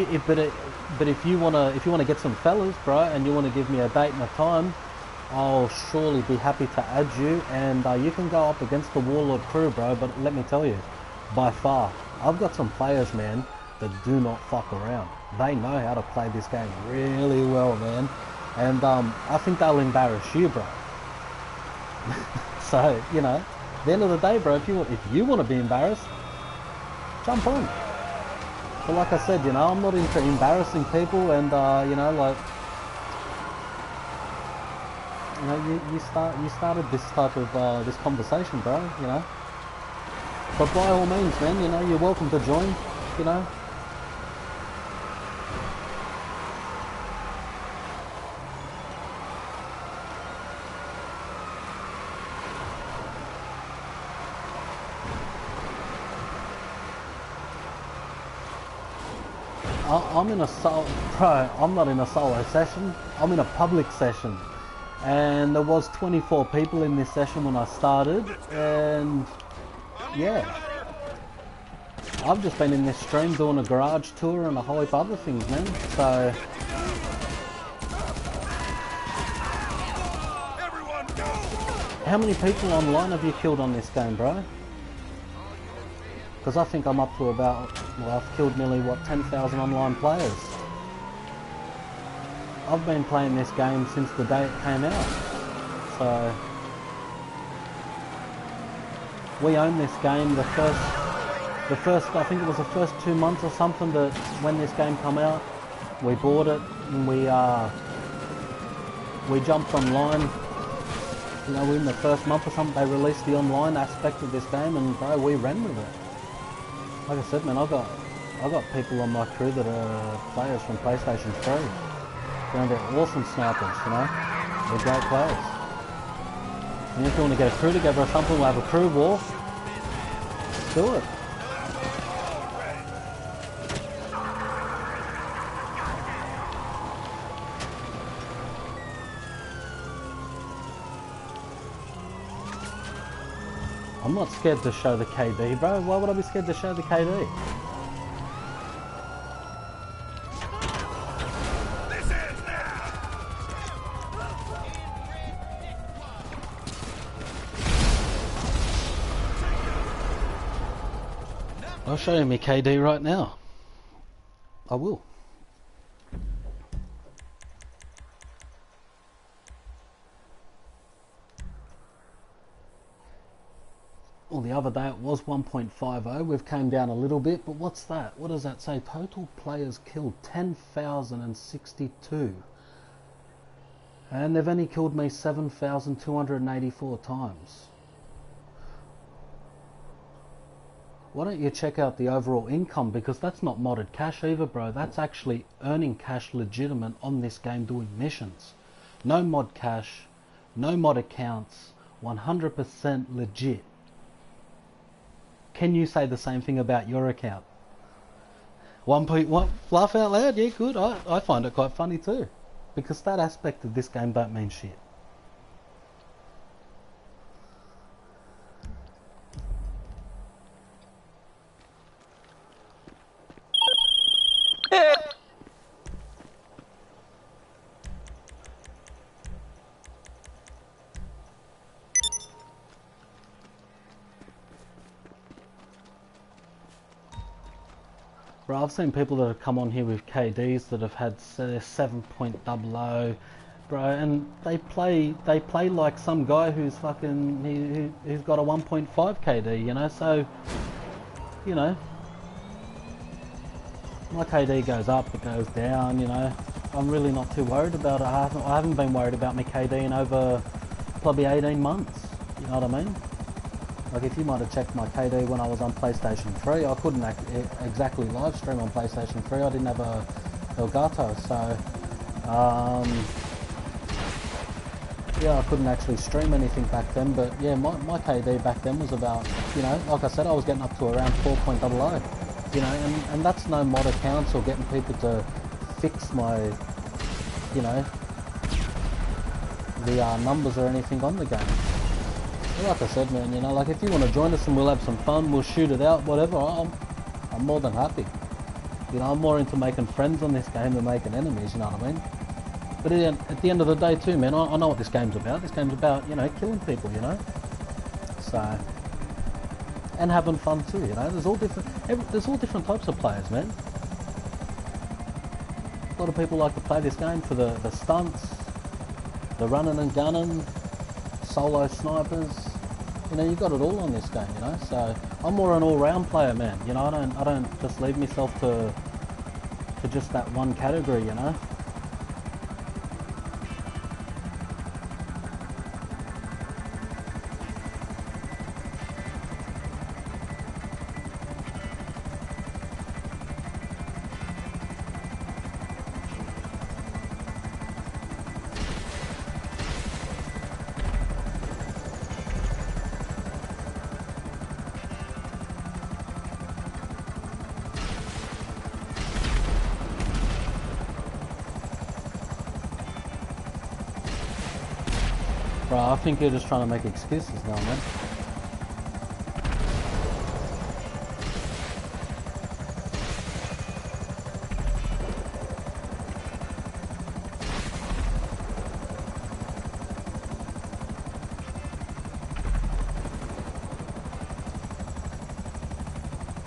you wanna get some fellas, bro, and you wanna give me a date and a time, I'll surely be happy to add you, and you can go up against the WarLord crew, bro. But let me tell you, by far, I've got some players, man, that do not fuck around. They know how to play this game really well, man. And I think they'll embarrass you, bro. So, you know, at the end of the day, bro, if you want to be embarrassed, jump on. But like I said, you know, I'm not into embarrassing people, and you know, like, you know, you started this type of this conversation, bro. You know, but by all means, man, you know, you're welcome to join. You know. I'm in a solo, bro, I'm not in a solo session, I'm in a public session. And there was 24 people in this session when I started, and yeah. I've just been in this stream doing a garage tour and a whole heap of other things, man, so. How many people online have you killed on this game, bro? Because I think I'm up to about, well, I've killed nearly, what, 10,000 online players. I've been playing this game since the day it came out. So, we own this game the first, I think it was the first 2 months or something that when this game came out, we bought it and we jumped online. You know, in the first month or something, they released the online aspect of this game, and bro, we ran with it. Like I said, man, I got people on my crew that are players from PlayStation 3. You know, they're awesome snipers, you know? They're great players. And if you want to get a crew together or something, we'll have a crew war. Let's do it. I'm not scared to show the KD, bro. Why would I be scared to show the KD? I'll show you my KD right now. I will. Well, the other day it was 1.50. We've came down a little bit, but what's that? What does that say? Total players killed 10,062. And they've only killed me 7,284 times. Why don't you check out the overall income, because that's not modded cash either, bro. That's actually earning cash legitimate on this game doing missions. No mod cash, no mod accounts, 100% legit. Can you say the same thing about your account? 1.1, laugh out loud, yeah, good. I find it quite funny too, because that aspect of this game don't mean shit. Bro, I've seen people that have come on here with KDs that have had 7.00, bro, and they play like some guy who's fucking who's got a 1.5 KD, you know. So, you know, my KD goes up, it goes down, you know. I'm really not too worried about it. I haven't been worried about my KD in over probably 18 months. You know what I mean? Like, if you might have checked my KD when I was on PlayStation 3, I couldn't exactly live stream on PlayStation 3. I didn't have a Elgato, so yeah, I couldn't actually stream anything back then. But yeah, my KD back then was about, you know, like I said, I was getting up to around 4.00, you know, and that's no mod accounts or getting people to fix my, you know, the numbers or anything on the game. Like I said, man, you know, like if you want to join us and we'll have some fun, we'll shoot it out, whatever, I'm more than happy. You know, I'm more into making friends on this game than making enemies, you know what I mean? But at the end of the day too, man, I know what this game's about. This game's about, you know, killing people, you know? So, and having fun too, you know? There's all different types of players, man. A lot of people like to play this game for the stunts, the running and gunning, solo snipers, you know, you got it all on this game, you know. So I'm more an all-round player, man. You know, I don't just leave myself to just that one category, you know. Bro, I think you're just trying to make excuses now, man.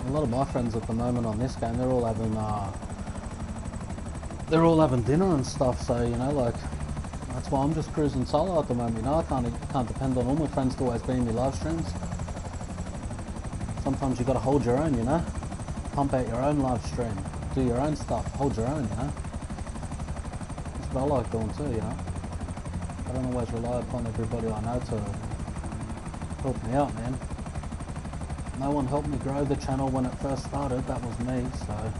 A lot of my friends at the moment on this game, they're all having dinner and stuff, so, you know, like, that's why I'm just cruising solo at the moment, you know. I can't depend on all my friends to always be in my live streams. Sometimes you gotta hold your own, you know. Pump out your own live stream, do your own stuff, hold your own, you know. That's what I like doing too, you know. I don't always rely upon everybody I know to help me out, man. No one helped me grow the channel when it first started, that was me, so,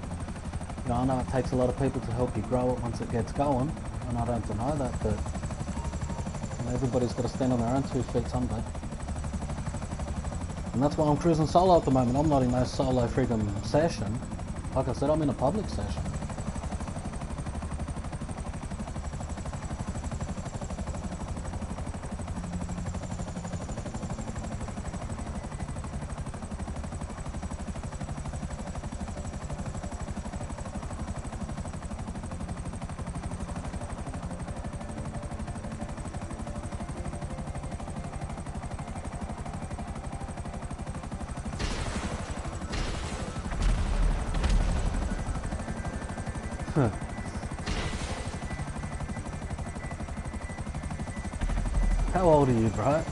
you know, I know it takes a lot of people to help you grow it once it gets going. And I don't deny that, but you know, everybody's got to stand on their own 2 feet someday. And that's why I'm cruising solo at the moment. I'm not in no solo freaking session. Like I said, I'm in a public session. How old are you, bro?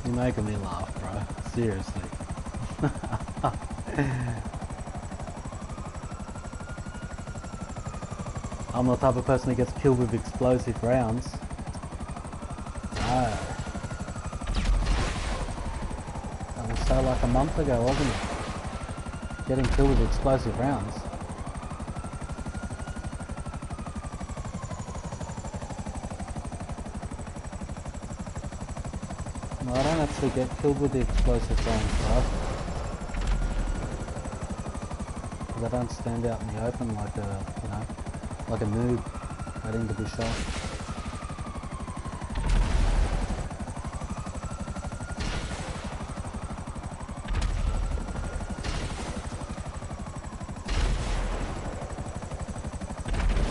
You're making me laugh, bro. Seriously. I'm the type of person that gets killed with explosive rounds. No. That was so like a month ago, wasn't it? Getting killed with explosive rounds. No, I don't actually get killed with the explosive rounds, bro. Because I don't stand out in the open like a, you know, like a noob waiting to be shot.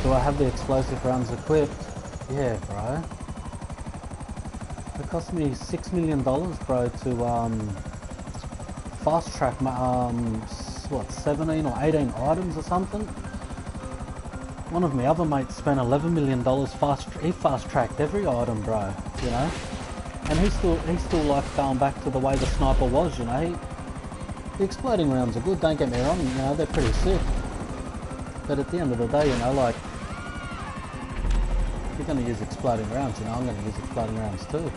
Do I have the explosive rounds equipped? Yeah, bro. It cost me $6 million, bro, to fast track my what, 17 or 18 items or something. One of my other mates spent $11 million he fast tracked every item, bro. You know, and he still like going back to the way the sniper was. You know, the exploding rounds are good. Don't get me wrong. You know, they're pretty sick. But at the end of the day, you know, like, if you're going to use exploding rounds, you know, I'm going to use exploding rounds too.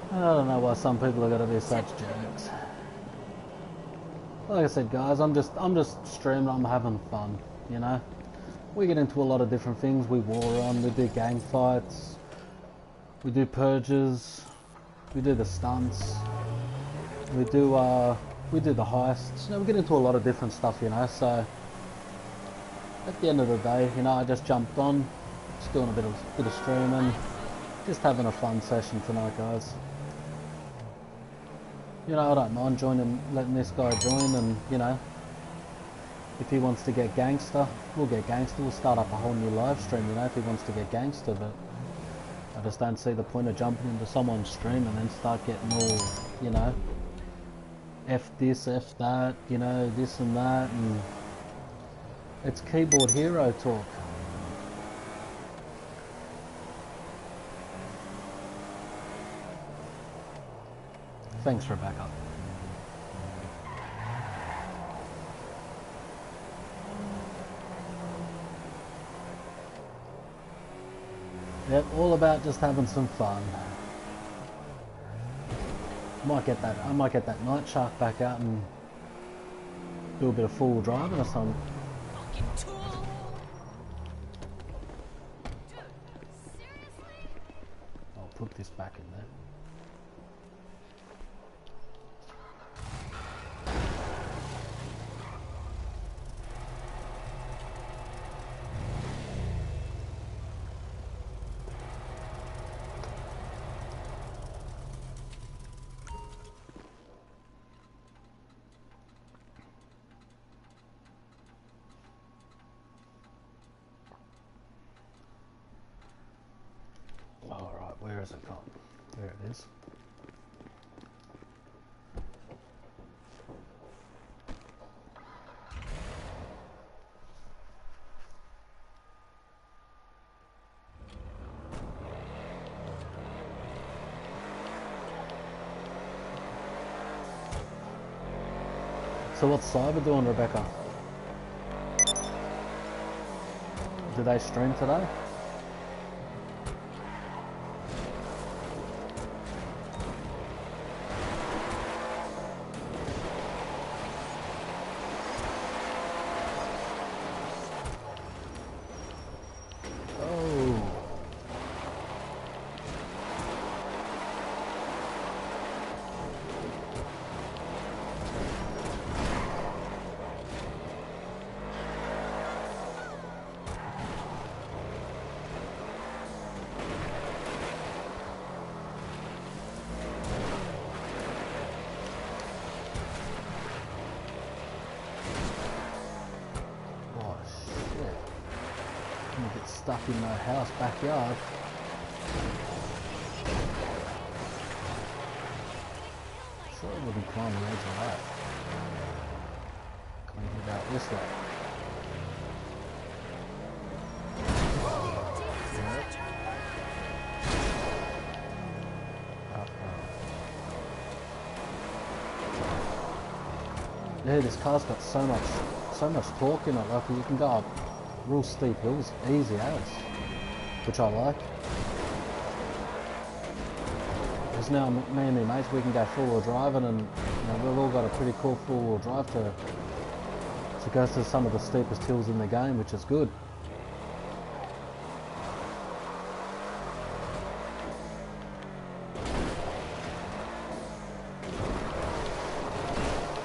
I don't know why some people are gonna be such jerks. Like I said, guys, I'm just streaming. I'm having fun. You know, we get into a lot of different things. We war on. We do gang fights. We do purges. We do the stunts. We do the heists. You know, we get into a lot of different stuff. You know, so at the end of the day, you know, I just jumped on, just doing a bit of streaming, just having a fun session tonight, guys. You know, I don't mind letting this guy join, and, you know, if he wants to get gangster, we'll get gangster. We'll start up a whole new live stream, you know, if he wants to get gangster, but I just don't see the point of jumping into someone's stream and then start getting all, you know, F this, F that, you know, this and that, and it's keyboard hero talk. Thanks, Rebecca. Yep, all about just having some fun. I might get that night shark back out and do a bit of full driving or something. Fucking tool! I'll put this back in there. Alright, where is it gone? There it is. So what's Cyber doing, Rebecca? Did they stream today? Stuck in my house backyard. Sure I wouldn't climb the edge of that. Can we get out this way? Yeah, this car's got so much torque in it, like you can go up real steep hills easy as, which I like. Because now me and my mates, we can go four-wheel driving, and you know, we've all got a pretty cool four-wheel drive to go to some of the steepest hills in the game, which is good.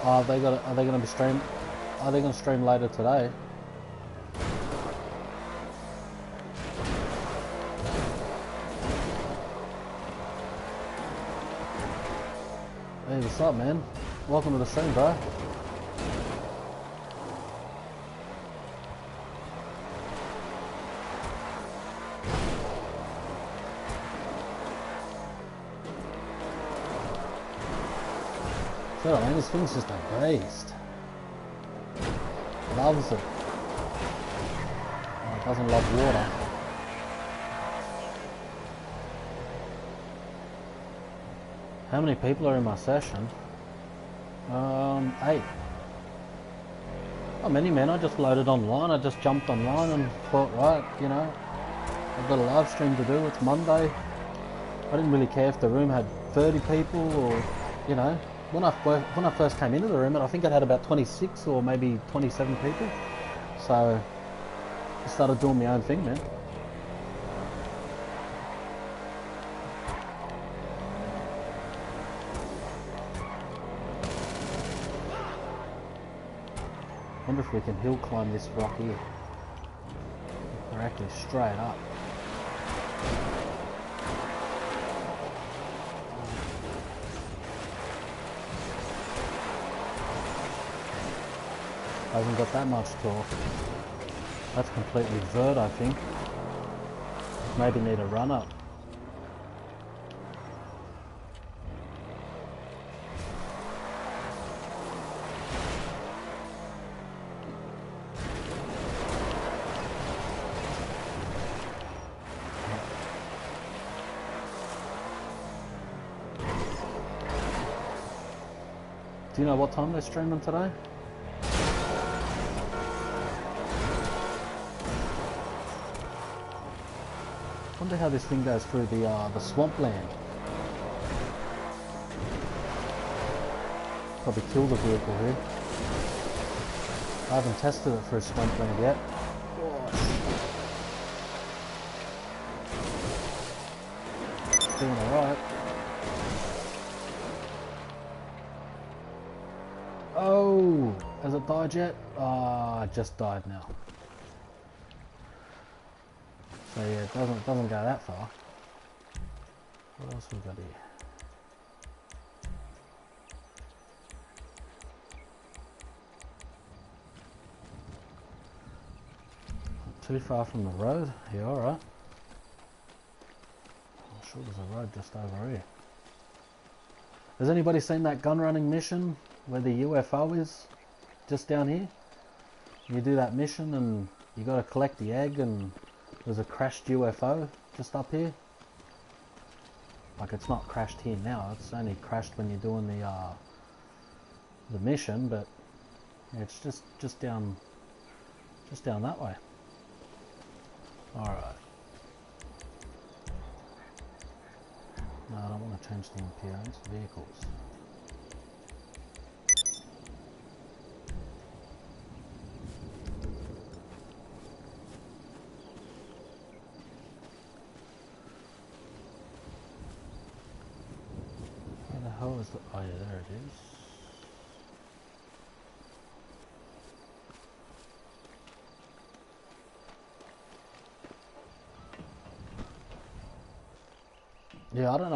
Are they going to stream? Are they going to stream later today? Hey, what's up, man? Welcome to the stream, bro. So, man, this thing's just a beast. Loves it. Oh, it doesn't love water. How many people are in my session? 8. Not many, man. I just loaded online. I just jumped online and thought, right, you know, I've got a live stream to do. It's Monday. I didn't really care if the room had 30 people or, you know. When I first came into the room, I think it had about 26 or maybe 27 people. So I started doing my own thing, man. Wonder if we can hill climb this rock here. Directly straight up. Hasn't got that much torque. That's completely vert, I think. Maybe need a run up. Do you know what time they're streaming today? Wonder how this thing goes through the swampland. Probably kill the vehicle here. I haven't tested it through swampland yet. Doing alright. Oh, has it died yet? Ah, it just died now. So yeah, it doesn't go that far. What else we got here? Not too far from the road. Yeah, alright. I'm sure there's a road just over here. Has anybody seen that gun running mission where the UFO is? Just down here? You do that mission and you gotta collect the egg, and there's a crashed UFO just up here. Like, it's not crashed here now, it's only crashed when you're doing the mission, but yeah, it's just down that way. Alright. No, I don't want to change the appearance. Vehicles. Where the hell is the... Oh yeah, there it is. Yeah, I don't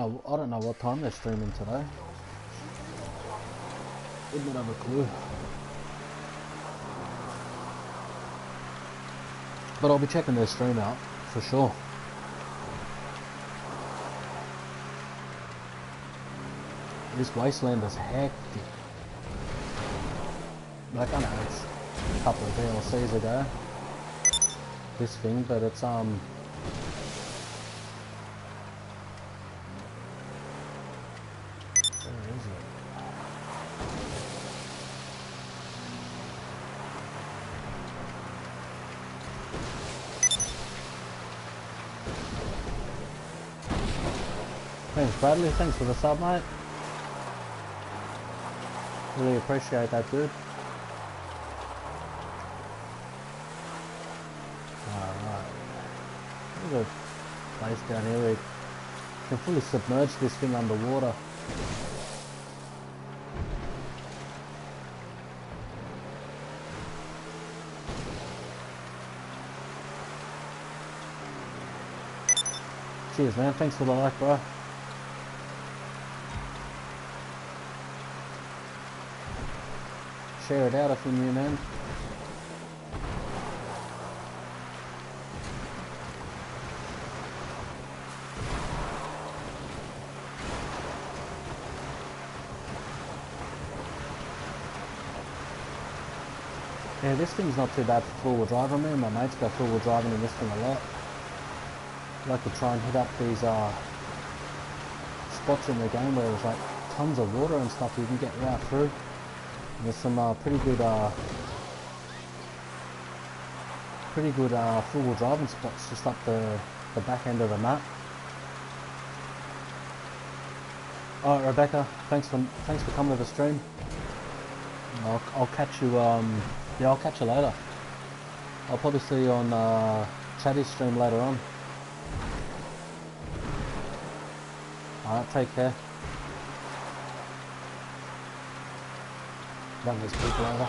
know what time they're streaming today. Wouldn't have a clue. But I'll be checking their stream out for sure. This wasteland is hectic. Like, I know it's a couple of DLCs ago, this thing, but it's Thanks Bradley, thanks for the sub, mate. Really appreciate that, dude. Alright. There's a place down here where you can fully submerge this thing underwater. Cheers, man. Thanks for the like, bro. Share it out if you're new, man. Yeah, this thing's not too bad for four-wheel drive. Me and my mates go four-wheel driving in this thing a lot. I like to try and hit up these spots in the game where there's like tons of water and stuff you can get right through. There's some pretty good four-wheel driving spots just up the back end of the map. Alright, Rebecca, thanks for coming to the stream. I'll catch you. Yeah, I'll catch you later. I'll probably see you on Chatty's stream later on. Alright, take care. Run these people over.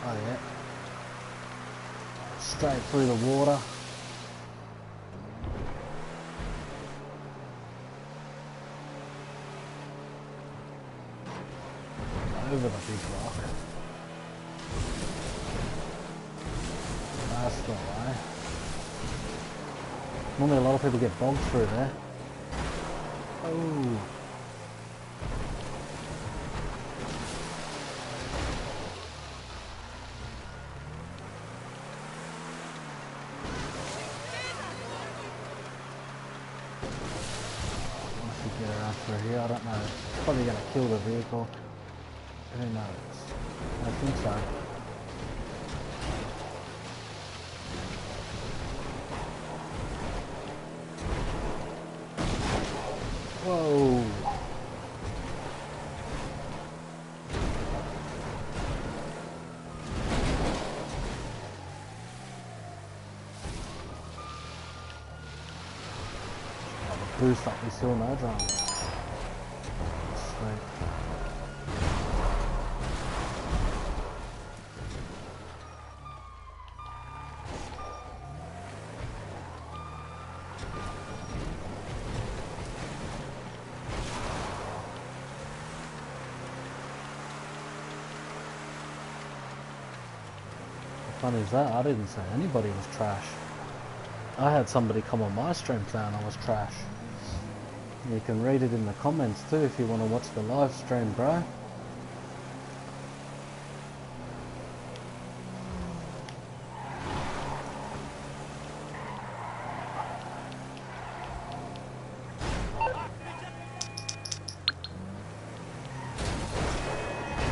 Oh yeah. Straight through the water. Over the big rock. That's the way. Normally a lot of people get bogged through there. Oh. Once you get around through here, I don't know. It's probably going to kill the vehicle. Who knows? I think so. Whoa! Boost up this hill, no drama. Sweet. How funny is that? I didn't say anybody was trash. I had somebody come on my stream saying I was trash. You can read it in the comments too if you want to watch the live stream, bro.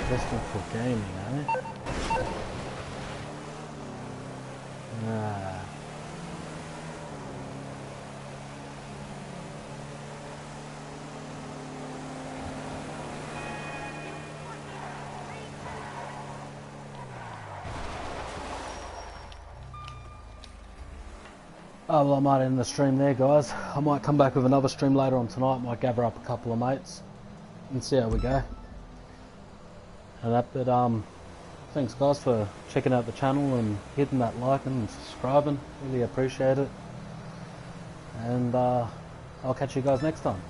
Just not for gaming, eh? Nah. Oh, well, I might end the stream there, guys. I might come back with another stream later on tonight. Might gather up a couple of mates and see how we go. And that, but thanks, guys, for checking out the channel and hitting that like and subscribing. Really appreciate it. And I'll catch you guys next time.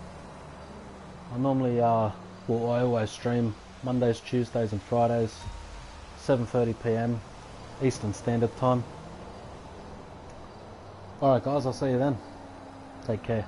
I normally, I always stream Mondays, Tuesdays, and Fridays, 7:30 PM Eastern Standard Time. Alright guys, I'll see you then. Take care.